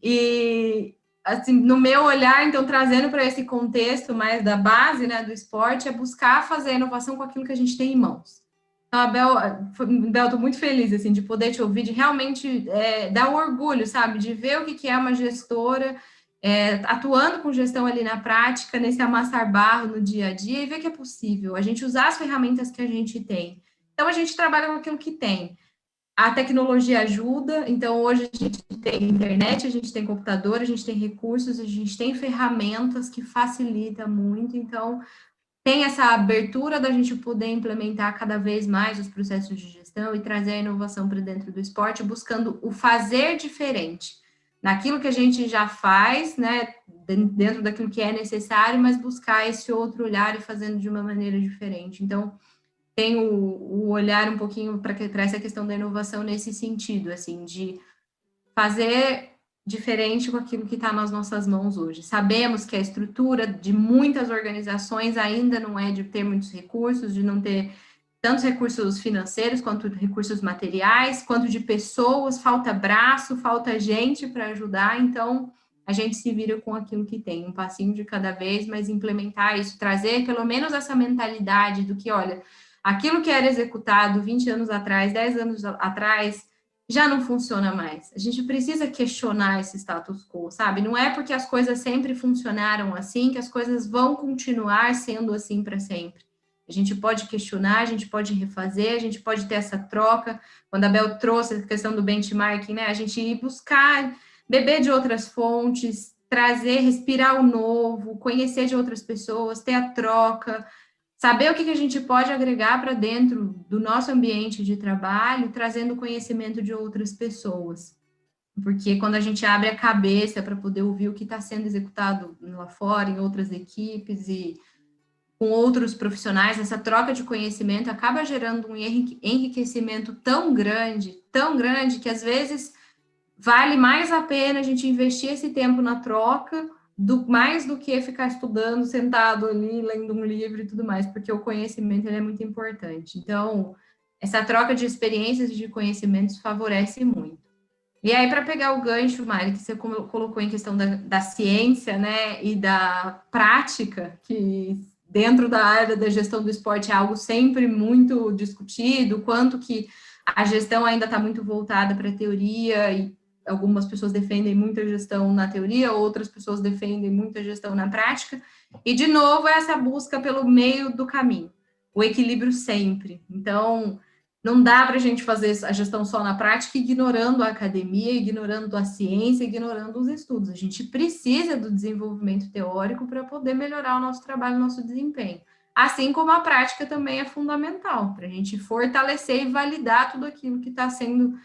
E, assim, no meu olhar, então, trazendo para esse contexto mais da base, né, do esporte, é buscar fazer a inovação com aquilo que a gente tem em mãos. Então, Bel, estou muito feliz, assim, de poder te ouvir, de realmente dar um orgulho, sabe, de ver o que é uma gestora atuando com gestão ali na prática, nesse amassar barro no dia a dia, e ver que é possível, a gente usar as ferramentas que a gente tem. Então, a gente trabalha com aquilo que tem. A tecnologia ajuda, então hoje a gente tem internet, a gente tem computador, a gente tem recursos, a gente tem ferramentas que facilitam muito, então tem essa abertura da gente poder implementar cada vez mais os processos de gestão e trazer a inovação para dentro do esporte, buscando o fazer diferente, naquilo que a gente já faz, né, dentro daquilo que é necessário, mas buscar esse outro olhar e fazendo de uma maneira diferente. Então, tem o olhar um pouquinho para essa questão da inovação nesse sentido, assim, de fazer diferente com aquilo que está nas nossas mãos hoje. Sabemos que a estrutura de muitas organizações ainda não é de ter muitos recursos, de não ter tanto recursos financeiros, quanto recursos materiais, quanto de pessoas, falta braço, falta gente para ajudar, então a gente se vira com aquilo que tem, um passinho de cada vez, mas implementar isso, trazer pelo menos essa mentalidade do que, olha, aquilo que era executado 20 anos atrás, 10 anos atrás, já não funciona mais. A gente precisa questionar esse status quo, sabe? Não é porque as coisas sempre funcionaram assim que as coisas vão continuar sendo assim para sempre. A gente pode questionar, a gente pode refazer, a gente pode ter essa troca. Quando a Bel trouxe a questão do benchmarking, né? A gente ir buscar, beber de outras fontes, trazer, respirar o novo, conhecer de outras pessoas, ter a troca, saber o que a gente pode agregar para dentro do nosso ambiente de trabalho, trazendo conhecimento de outras pessoas. Porque quando a gente abre a cabeça para poder ouvir o que está sendo executado lá fora, em outras equipes e com outros profissionais, essa troca de conhecimento acaba gerando um enriquecimento tão grande, que às vezes vale mais a pena a gente investir esse tempo na troca, mais do que ficar estudando, sentado ali, lendo um livro e tudo mais, porque o conhecimento ele é muito importante. Então, essa troca de experiências e de conhecimentos favorece muito. E aí, para pegar o gancho, Mari, que você colocou em questão da ciência, né, e da prática, que dentro da área da gestão do esporte é algo sempre muito discutido, quanto que a gestão ainda está muito voltada para a teoria, e algumas pessoas defendem muita gestão na teoria, outras pessoas defendem muita gestão na prática, e de novo essa busca pelo meio do caminho, o equilíbrio sempre. Então, não dá para a gente fazer a gestão só na prática, ignorando a academia, ignorando a ciência, ignorando os estudos. A gente precisa do desenvolvimento teórico para poder melhorar o nosso trabalho, o nosso desempenho. Assim como a prática também é fundamental, para a gente fortalecer e validar tudo aquilo que está sendo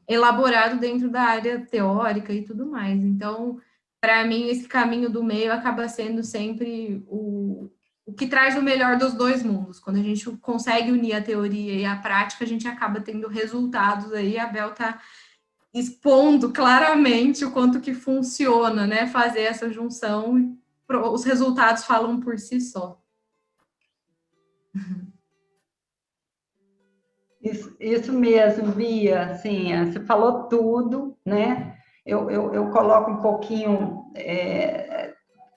elaborado dentro da área teórica e tudo mais. Então, para mim, esse caminho do meio acaba sendo sempre o que traz o melhor dos dois mundos. Quando a gente consegue unir a teoria e a prática, a gente acaba tendo resultados aí. A Bel está expondo claramente o quanto que funciona, né? Fazer essa junção, os resultados falam por si só. Isso mesmo, Bia, assim, você falou tudo, né? Eu coloco um pouquinho,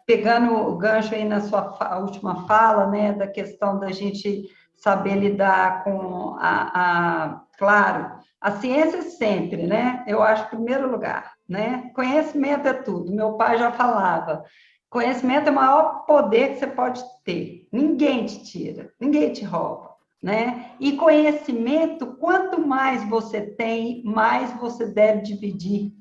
pegando o gancho aí na sua última fala, né, da questão da gente saber lidar com claro, a ciência sempre, né? Eu acho em primeiro lugar, né? Conhecimento é tudo. Meu pai já falava, conhecimento é o maior poder que você pode ter. Ninguém te tira, ninguém te rouba, né? E conhecimento, quanto mais você tem, mais você deve dividir.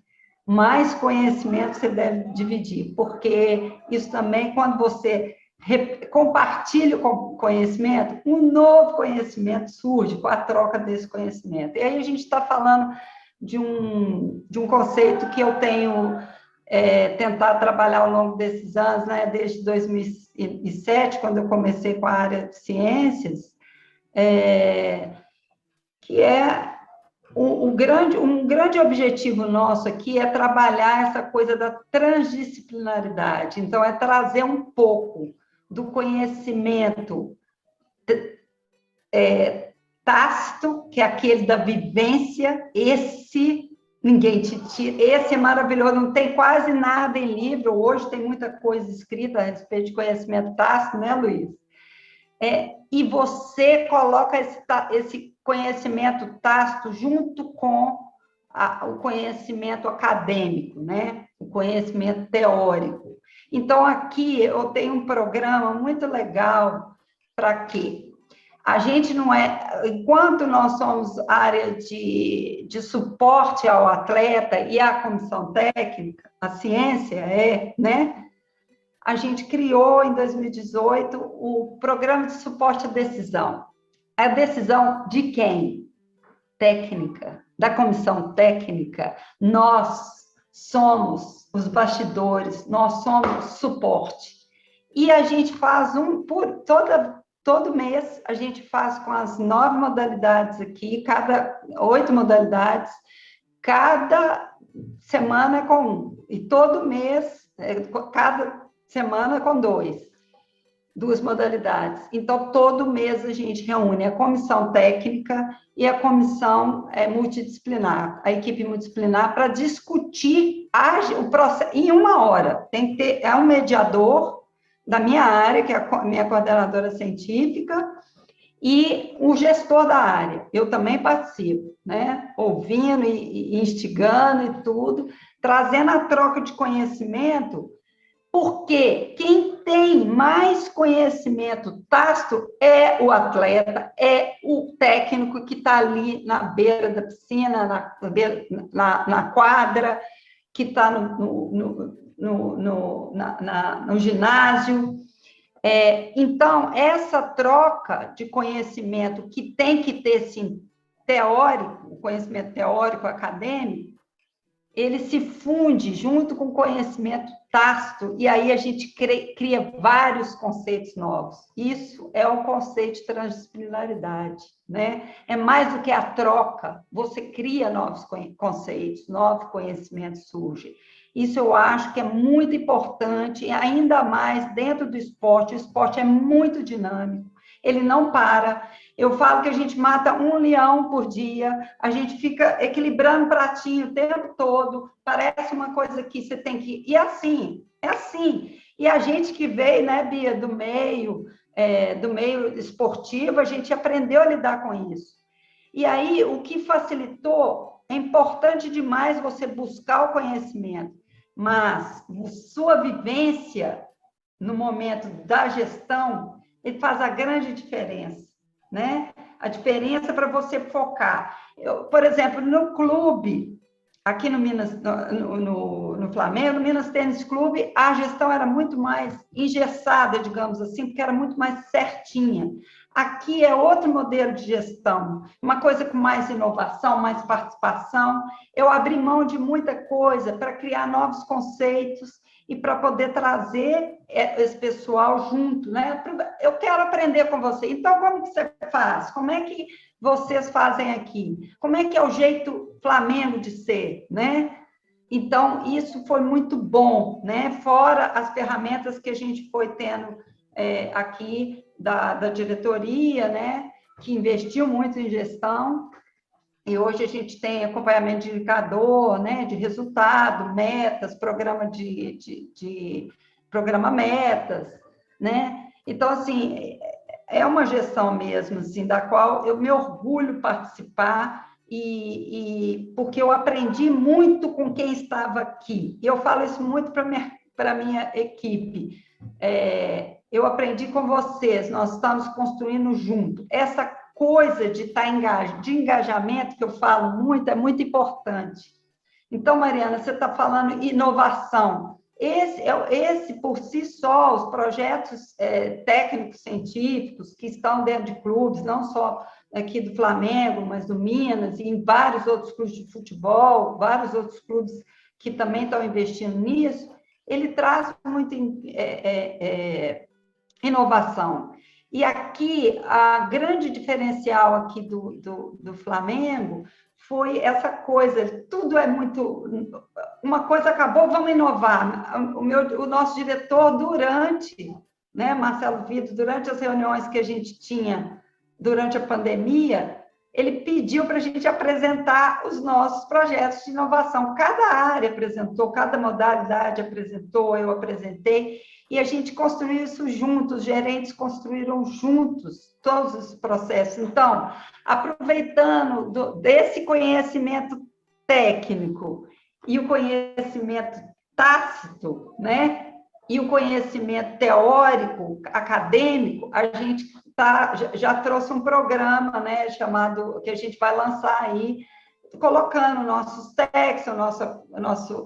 Mais conhecimento você deve dividir, porque isso também, quando você compartilha o conhecimento, um novo conhecimento surge com a troca desse conhecimento. E aí a gente está falando de um conceito que eu tenho tentado trabalhar ao longo desses anos, né, desde 2007, quando eu comecei com a área de ciências, que é um grande objetivo nosso aqui é trabalhar essa coisa da transdisciplinaridade. Então, é trazer um pouco do conhecimento tácito, que é aquele da vivência, esse ninguém te tira, esse é maravilhoso, não tem quase nada em livro, hoje tem muita coisa escrita a respeito de conhecimento tácito, né, Luiz? E você coloca esse conhecimento tácito junto com o conhecimento acadêmico, né? O conhecimento teórico. Então, aqui eu tenho um programa muito legal para quê? A gente não enquanto nós somos área de suporte ao atleta e à comissão técnica, a ciência né? A gente criou, em 2018, o Programa de Suporte à Decisão. A decisão de quem? Técnica, da comissão técnica. Nós somos os bastidores, nós somos suporte. E a gente faz todo mês, a gente faz com as 9 modalidades aqui, 8 modalidades, cada semana com um. E todo mês, cada semana com 2. duas modalidades. Então, todo mês a gente reúne a comissão técnica e a comissão multidisciplinar, a equipe multidisciplinar, para discutir o processo em 1 hora. Tem que ter um mediador da minha área, que é a minha coordenadora científica, e o gestor da área. Eu também participo, né? Ouvindo e instigando e tudo, trazendo a troca de conhecimento, porque quem tem mais conhecimento tácito é o atleta, é o técnico que está ali na beira da piscina, na quadra, que está no ginásio. Então, essa troca de conhecimento, que tem que ter, sim, teórico, o conhecimento teórico acadêmico, ele se funde junto com o conhecimento tácito, e aí a gente cria vários conceitos novos. Isso é o conceito de transdisciplinaridade, né? É mais do que a troca, você cria novos conceitos, novos conhecimentos surgem. Isso eu acho que é muito importante, ainda mais dentro do esporte. O esporte é muito dinâmico, ele não para. Eu falo que a gente mata um leão por dia, a gente fica equilibrando pratinho o tempo todo, parece uma coisa que você tem que... E assim, é assim. E a gente que veio, né, Bia, do meio esportivo, a gente aprendeu a lidar com isso. E aí, o que facilitou, é importante demais você buscar o conhecimento, mas sua vivência no momento da gestão, ele faz a grande diferença, né? A diferença para você focar. Por exemplo, no clube, aqui no Flamengo, no Minas Tênis Clube, a gestão era muito mais engessada, digamos assim, porque era muito mais certinha. Aqui é outro modelo de gestão, uma coisa com mais inovação, mais participação. Eu abri mão de muita coisa para criar novos conceitos e para poder trazer esse pessoal junto, né? Eu quero aprender com você. Então, como que você faz? Como é que vocês fazem aqui? Como é que é o jeito Flamengo de ser, né? Então, isso foi muito bom, né? Fora as ferramentas que a gente foi tendo aqui da diretoria, né? Que investiu muito em gestão. E hoje a gente tem acompanhamento de indicador, né, de resultado, metas, programa metas, né? Então, assim, é uma gestão mesmo, assim, da qual eu me orgulho participar, porque eu aprendi muito com quem estava aqui. E eu falo isso muito para a minha equipe. Eu aprendi com vocês, nós estamos construindo junto. Essa coisa de engajamento, que eu falo muito, é muito importante. Então, Mariana, você está falando inovação. Esse, por si só, os projetos técnicos científicos que estão dentro de clubes, não só aqui do Flamengo, mas do Minas, e em vários outros clubes de futebol, vários outros clubes que também estão investindo nisso, ele traz muita inovação. E aqui, a grande diferencial aqui do Flamengo foi essa coisa, tudo é muito... Uma coisa acabou, vamos inovar. O nosso diretor, né, Marcelo Vitor, durante as reuniões que a gente tinha durante a pandemia, ele pediu para a gente apresentar os nossos projetos de inovação. Cada área apresentou, cada modalidade apresentou, eu apresentei, e a gente construiu isso juntos, os gerentes construíram juntos todos os processos. Então, aproveitando desse conhecimento técnico e o conhecimento tácito, né? E o conhecimento teórico, acadêmico, a gente já trouxe um programa, né, chamado, que a gente vai lançar aí, colocando nossos técnicos,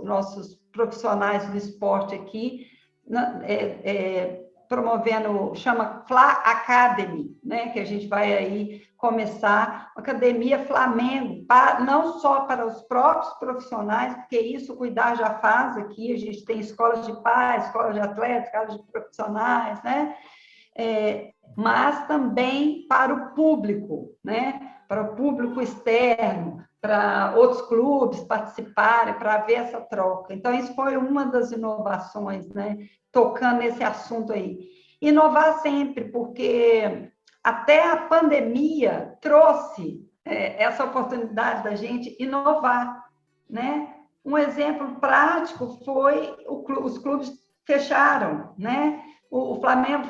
nossos profissionais do esporte aqui, promovendo, chama Fla Academy, né, que a gente vai aí começar, Academia Flamengo, não só para os próprios profissionais, porque isso o Cuidar já faz aqui, a gente tem escolas de pais, escolas de atletas, escolas de profissionais, né, mas também para o público, né, para o público externo, para outros clubes participarem, para ver essa troca. Então, isso foi uma das inovações, né, tocando nesse assunto aí. inovar sempre, porque até a pandemia trouxe essa oportunidade da gente inovar, né? Um exemplo prático foi os clubes fecharam, né? O Flamengo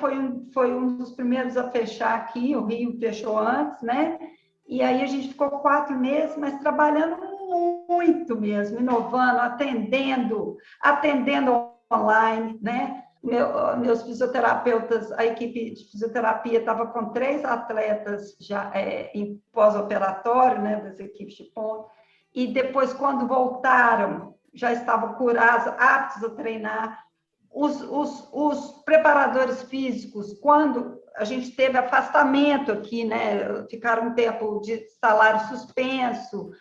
foi um dos primeiros a fechar aqui, o Rio fechou antes, né? E aí a gente ficou 4 meses, mas trabalhando muito mesmo, inovando, atendendo online, né? Meus fisioterapeutas, a equipe de fisioterapia estava com 3 atletas já em pós-operatório, né, das equipes de ponta, e depois, quando voltaram, já estavam curados, aptos a treinar. Os preparadores físicos, quando a gente teve afastamento aqui, né, ficaram um tempo de salário suspenso,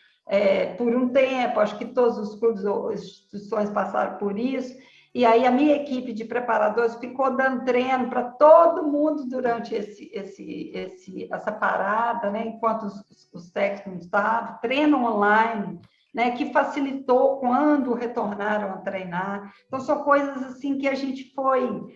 por um tempo, acho que todos os clubes ou instituições passaram por isso, e aí a minha equipe de preparadores ficou dando treino para todo mundo durante essa parada, né, enquanto os técnicos não estavam, treino online, né, que facilitou quando retornaram a treinar. Então, são coisas assim que a gente foi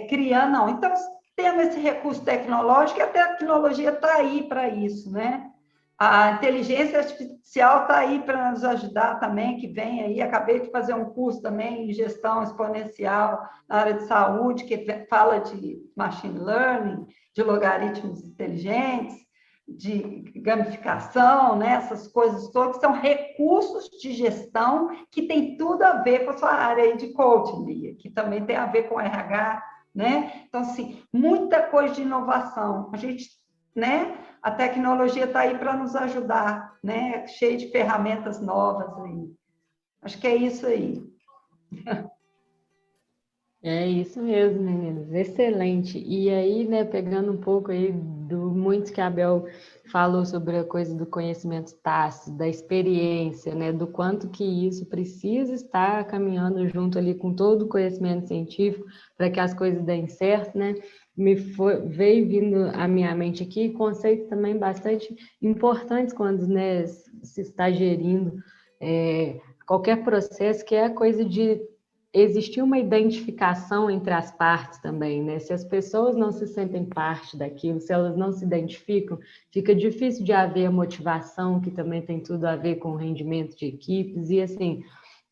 criando. Não. Então, tendo esse recurso tecnológico, a tecnologia está aí para isso, né? A inteligência artificial está aí para nos ajudar também, que vem aí. Acabei de fazer um curso também em gestão exponencial na área de saúde, que fala de machine learning, de logaritmos inteligentes, de gamificação, né? Essas coisas todas, que são recursos de gestão que tem tudo a ver com a sua área aí de coaching, Lia, que também tem a ver com RH, né? Então, assim, muita coisa de inovação. A gente, né? A tecnologia está aí para nos ajudar, né? Cheio de ferramentas novas aí. Acho que é isso aí. É isso mesmo, meninas. Excelente. E aí, né, pegando um pouco aí do muito que a Abel falou sobre a coisa do conhecimento tácito, da experiência, né, do quanto que isso precisa estar caminhando junto ali com todo o conhecimento científico para que as coisas deem certo, né? Veio vindo à minha mente aqui conceitos também bastante importantes quando, né, se está gerindo qualquer processo, que é a coisa de existir uma identificação entre as partes também, né? Se as pessoas não se sentem parte daquilo, se elas não se identificam, fica difícil de haver a motivação, que também tem tudo a ver com o rendimento de equipes. E assim,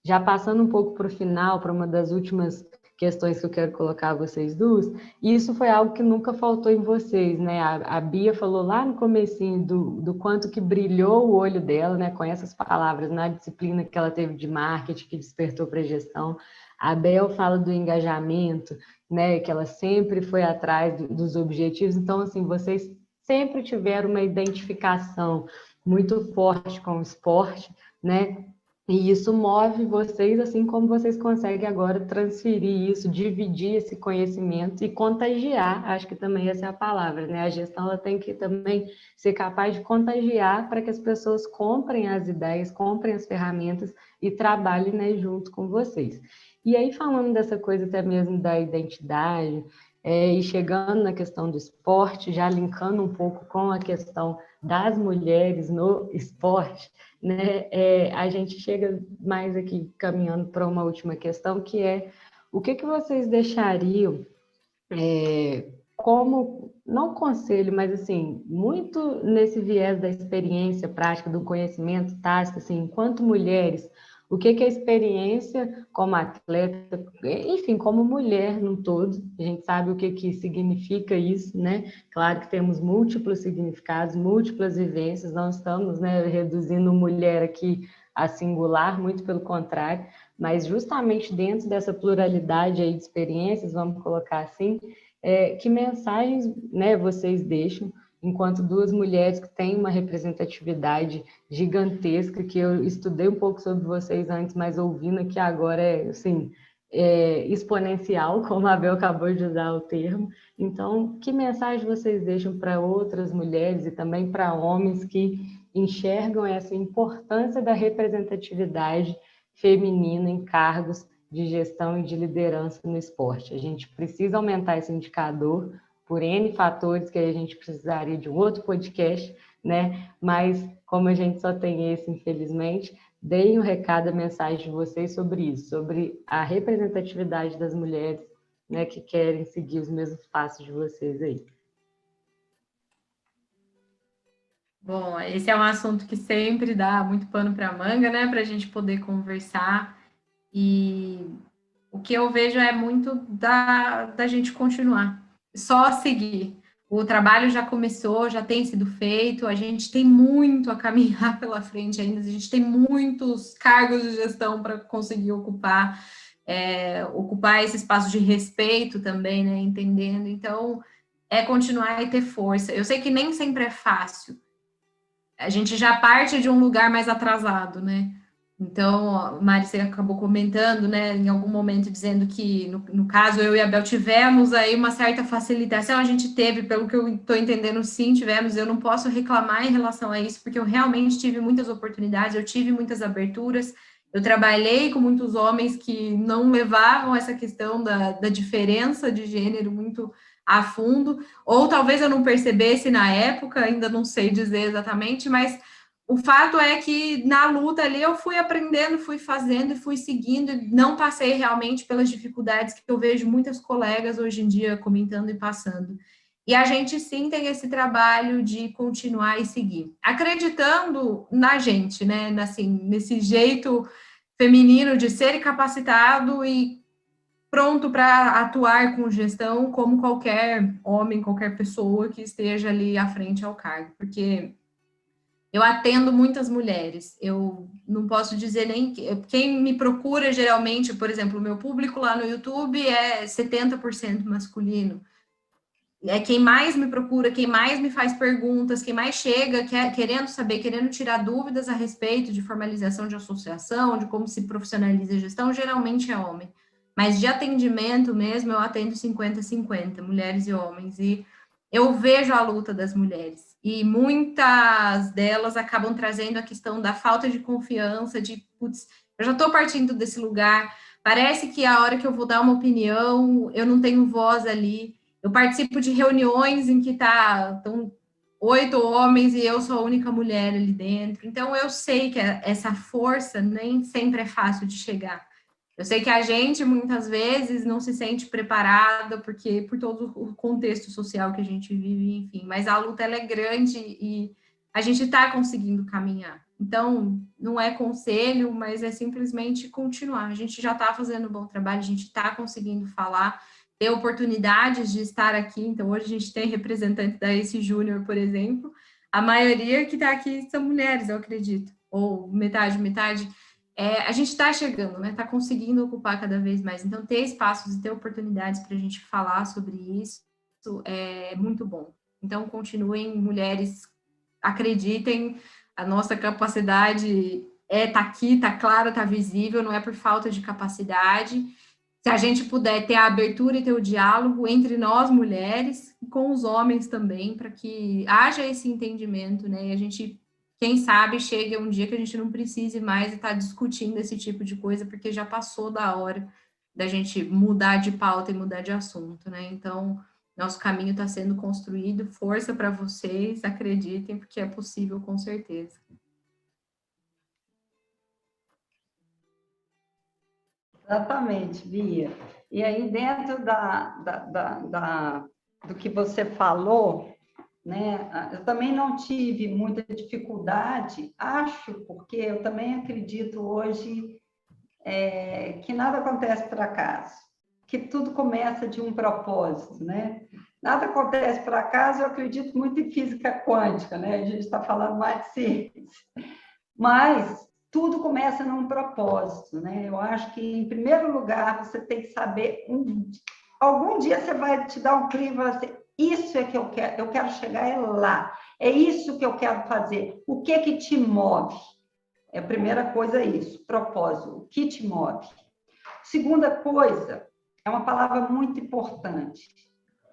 já passando um pouco para o final, para uma das últimas questões que eu quero colocar a vocês duas, e isso foi algo que nunca faltou em vocês, né? A Bia falou lá no comecinho do quanto que brilhou o olho dela, né? Com essas palavras, na disciplina que ela teve de marketing, que despertou para a gestão. A Bel fala do engajamento, né? Que ela sempre foi atrás dos objetivos. Então, assim, vocês sempre tiveram uma identificação muito forte com o esporte, né? E isso move vocês, assim como vocês conseguem agora transferir isso, dividir esse conhecimento e contagiar. Acho que também essa é a palavra, né? A gestão ela tem que também ser capaz de contagiar para que as pessoas comprem as ideias, comprem as ferramentas e trabalhem, né, junto com vocês. E aí, falando dessa coisa até mesmo da identidade, e chegando na questão do esporte, já linkando um pouco com a questão das mulheres no esporte, né? A gente chega mais aqui caminhando para uma última questão, que é o que vocês deixariam como, não conselho, mas assim, muito nesse viés da experiência prática, do conhecimento tático, assim, enquanto mulheres, o que a experiência como atleta, enfim, como mulher no todo, a gente sabe o que significa isso, né? Claro que temos múltiplos significados, múltiplas vivências, não estamos, né, reduzindo mulher aqui a singular, muito pelo contrário, mas justamente dentro dessa pluralidade aí de experiências, vamos colocar assim, que mensagens, né, vocês deixam enquanto duas mulheres que têm uma representatividade gigantesca, que eu estudei um pouco sobre vocês antes, mas ouvindo aqui agora assim, exponencial, como a Abel acabou de usar o termo. Então, que mensagem vocês deixam para outras mulheres e também para homens que enxergam essa importância da representatividade feminina em cargos de gestão e de liderança no esporte? A gente precisa aumentar esse indicador por N fatores que a gente precisaria de um outro podcast, né? Mas como a gente só tem esse, infelizmente, deem um recado, a mensagem de vocês sobre isso, sobre a representatividade das mulheres né, que querem seguir os mesmos passos de vocês aí. Bom, esse é um assunto que sempre dá muito pano para manga, né, para a gente poder conversar. E o que eu vejo é muito da gente continuar, só seguir. O trabalho já começou, já tem sido feito, a gente tem muito a caminhar pela frente ainda, a gente tem muitos cargos de gestão para conseguir ocupar esse espaço de respeito também, né, entendendo. Então, é continuar e ter força. Eu sei que nem sempre é fácil, a gente já parte de um lugar mais atrasado, né? Então, Mari, você acabou comentando, né, em algum momento, dizendo que, no caso, eu e a Bel tivemos aí uma certa facilitação, a gente teve, pelo que eu estou entendendo, sim, tivemos, eu não posso reclamar em relação a isso, porque eu realmente tive muitas oportunidades, eu tive muitas aberturas, eu trabalhei com muitos homens que não levavam essa questão da diferença de gênero muito a fundo, ou talvez eu não percebesse na época, ainda não sei dizer exatamente, mas o fato é que na luta ali eu fui aprendendo, fui fazendo e fui seguindo, e não passei realmente pelas dificuldades que eu vejo muitas colegas hoje em dia comentando e passando. E a gente sim tem esse trabalho de continuar e seguir, acreditando na gente, né? Assim, nesse jeito feminino de ser capacitado e pronto para atuar com gestão como qualquer homem, qualquer pessoa que esteja ali à frente ao cargo, porque eu atendo muitas mulheres, eu não posso dizer nem quem me procura geralmente, por exemplo, o meu público lá no YouTube é 70% masculino. É quem mais me procura, quem mais me faz perguntas, quem mais chega querendo saber, querendo tirar dúvidas a respeito de formalização de associação, de como se profissionaliza a gestão, geralmente é homem. Mas de atendimento mesmo, eu atendo 50-50, mulheres e homens. E eu vejo a luta das mulheres. E muitas delas acabam trazendo a questão da falta de confiança, de, putz, eu já estou partindo desse lugar, parece que a hora que eu vou dar uma opinião, eu não tenho voz ali. Eu participo de reuniões em que estão 8 homens e eu sou a única mulher ali dentro. Então, eu sei que essa força nem sempre é fácil de chegar. Eu sei que a gente, muitas vezes, não se sente preparada, porque por todo o contexto social que a gente vive, enfim. Mas a luta, ela é grande e a gente está conseguindo caminhar. Então, não é conselho, mas é simplesmente continuar. A gente já está fazendo um bom trabalho, a gente está conseguindo falar, ter oportunidades de estar aqui. Então, hoje a gente tem representante da ACE Júnior, por exemplo. A maioria que está aqui são mulheres, eu acredito. Ou metade. A gente está chegando, né? Está conseguindo ocupar cada vez mais. Então, ter espaços e ter oportunidades para a gente falar sobre isso é muito bom. Então, continuem, mulheres, acreditem, a nossa capacidade tá aqui, tá clara, tá visível, não é por falta de capacidade. Se a gente puder ter a abertura e ter o diálogo entre nós, mulheres, e com os homens também, para que haja esse entendimento, né? E a gente, quem sabe, chegue um dia que a gente não precise mais estar discutindo esse tipo de coisa, porque já passou da hora da gente mudar de pauta e mudar de assunto, né? Então, nosso caminho está sendo construído, força para vocês, acreditem, porque é possível, com certeza. Exatamente, Bia. E aí, dentro do que você falou, né, eu também não tive muita dificuldade, acho, porque eu também acredito hoje que nada acontece por acaso, que tudo começa de um propósito, né? Nada acontece por acaso, eu acredito muito em física quântica, né? A gente está falando mais de ciência. Mas tudo começa num propósito, né? Eu acho que, em primeiro lugar, você tem que saber, algum dia você vai te dar um clique e falar assim, isso é que eu quero chegar lá, é isso que eu quero fazer. O que te move? A primeira coisa é isso, propósito, o que te move. Segunda coisa, é uma palavra muito importante,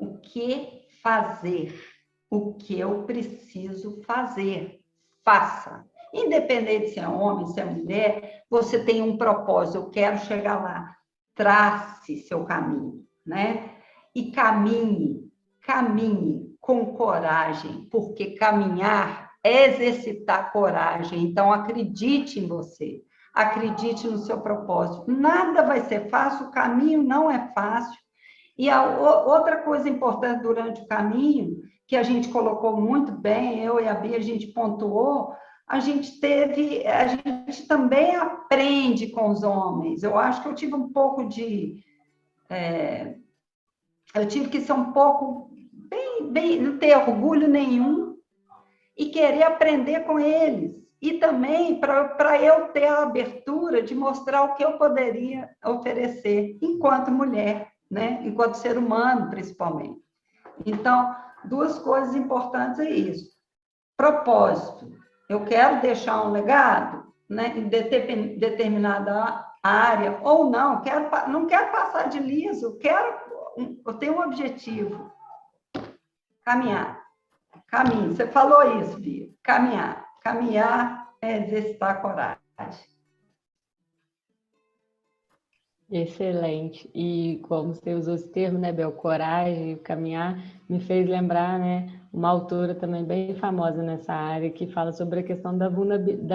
o que fazer, o que eu preciso fazer, faça. Independente se é homem, se é mulher, você tem um propósito, eu quero chegar lá. Trace seu caminho, né? E caminhe com coragem, porque caminhar é exercitar coragem. Então, acredite em você, acredite no seu propósito. Nada vai ser fácil, o caminho não é fácil. E outra coisa importante durante o caminho, que a gente colocou muito bem, eu e a Bia, a gente pontuou, a gente também aprende com os homens. Eu acho que eu tive um pouco de... eu tive que ser um pouco, não ter orgulho nenhum e querer aprender com eles. E também para eu ter a abertura de mostrar o que eu poderia oferecer enquanto mulher, né? Enquanto ser humano, principalmente. Então, duas coisas importantes é isso. Propósito. Eu quero deixar um legado, né, em determinada área, ou não quero passar de liso, eu tenho um objetivo. Caminhar. Caminho. Você falou isso, Bia. Caminhar. Caminhar é exercitar a coragem. Excelente. E como você usou esse termo, né, Bel, coragem, caminhar, me fez lembrar, né, uma autora também bem famosa nessa área que fala sobre a questão da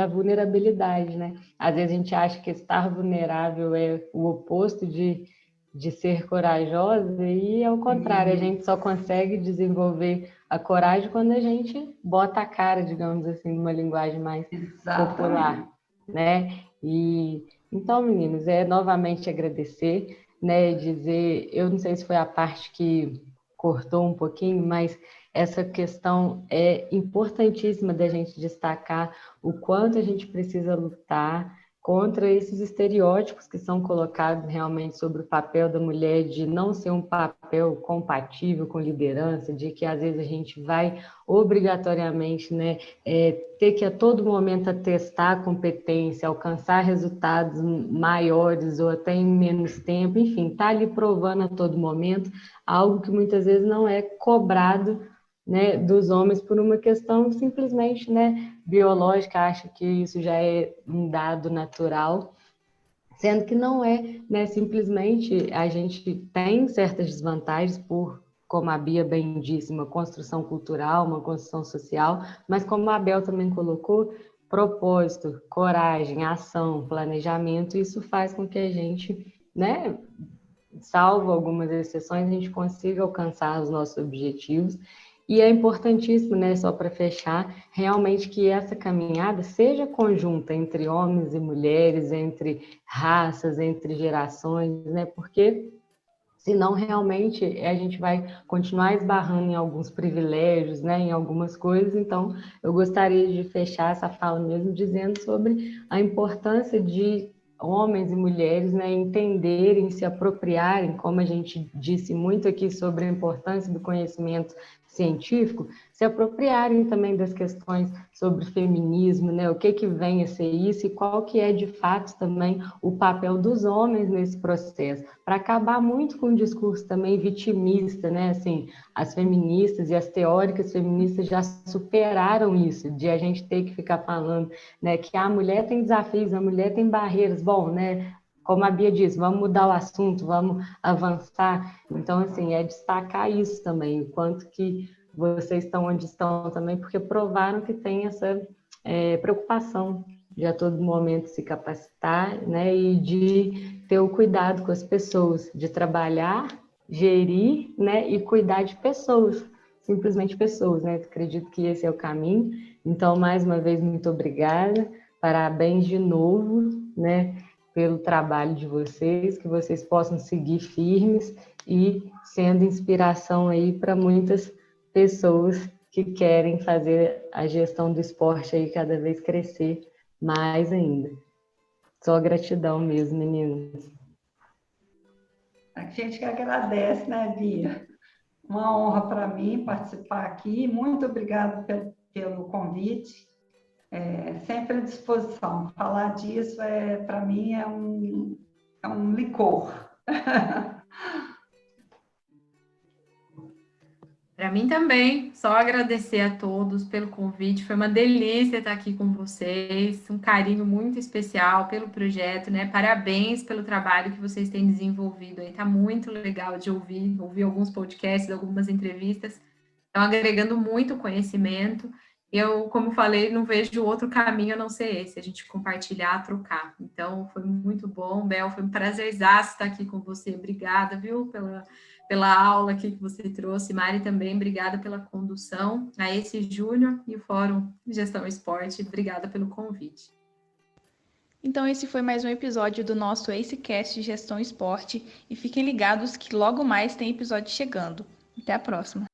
vulnerabilidade, né? Às vezes a gente acha que estar vulnerável é o oposto de ser corajosa e ao contrário, a gente só consegue desenvolver a coragem quando a gente bota a cara, digamos assim, numa linguagem mais popular, né? E então, meninos, novamente agradecer, né, dizer, eu não sei se foi a parte que cortou um pouquinho, mas essa questão é importantíssima da gente destacar o quanto a gente precisa lutar contra esses estereótipos que são colocados realmente sobre o papel da mulher, de não ser um papel compatível com liderança, de que às vezes a gente vai obrigatoriamente, né, ter que a todo momento atestar a competência, alcançar resultados maiores ou até em menos tempo, enfim, está ali provando a todo momento algo que muitas vezes não é cobrado, né, dos homens por uma questão simplesmente, né, biológica, acha que isso já é um dado natural, sendo que não é, né, simplesmente a gente tem certas desvantagens por, como a Bia bem disse, uma construção cultural, uma construção social, mas como a Bel também colocou, propósito, coragem, ação, planejamento, isso faz com que a gente, né, salvo algumas exceções, a gente consiga alcançar os nossos objetivos. E é importantíssimo, né, só para fechar, realmente que essa caminhada seja conjunta entre homens e mulheres, entre raças, entre gerações, né, porque senão realmente a gente vai continuar esbarrando em alguns privilégios, né, em algumas coisas. Então, eu gostaria de fechar essa fala mesmo dizendo sobre a importância de homens e mulheres, né, entenderem, se apropriarem, como a gente disse muito aqui sobre a importância do conhecimento científico, se apropriarem também das questões sobre feminismo, né, o que vem a ser isso e qual que é de fato também o papel dos homens nesse processo, para acabar muito com o discurso também vitimista, né, assim, as feministas e as teóricas feministas já superaram isso, de a gente ter que ficar falando, né, que a mulher tem desafios, a mulher tem barreiras, bom, né, como a Bia disse, vamos mudar o assunto, vamos avançar. Então, assim, é destacar isso também, o quanto que vocês estão onde estão também, porque provaram que tem essa preocupação de a todo momento se capacitar, né, e de ter o cuidado com as pessoas, de trabalhar, gerir, né, e cuidar de pessoas, simplesmente pessoas, né, acredito que esse é o caminho. Então, mais uma vez, muito obrigada, parabéns de novo, né, pelo trabalho de vocês, que vocês possam seguir firmes e sendo inspiração aí para muitas pessoas que querem fazer a gestão do esporte aí cada vez crescer mais ainda. Só gratidão mesmo, meninas. A gente que agradece, né, Bia? Uma honra para mim participar aqui. Muito obrigada pelo convite. Sempre à disposição. Falar disso, para mim, é um licor. Para mim também, só agradecer a todos pelo convite, foi uma delícia estar aqui com vocês, um carinho muito especial pelo projeto, né? Parabéns pelo trabalho que vocês têm desenvolvido aí, tá muito legal de ouvir alguns podcasts, algumas entrevistas, estão agregando muito conhecimento. Eu, como falei, não vejo outro caminho a não ser esse, a gente compartilhar, trocar. Então, foi muito bom, Bel, foi um prazerzaço estar aqui com você, obrigada, viu, pela aula aqui que você trouxe. Mari, também, obrigada pela condução a esse Júnior e o Fórum Gestão Esporte. Obrigada pelo convite. Então, esse foi mais um episódio do nosso AceCast Gestão Esporte. E fiquem ligados que logo mais tem episódio chegando. Até a próxima!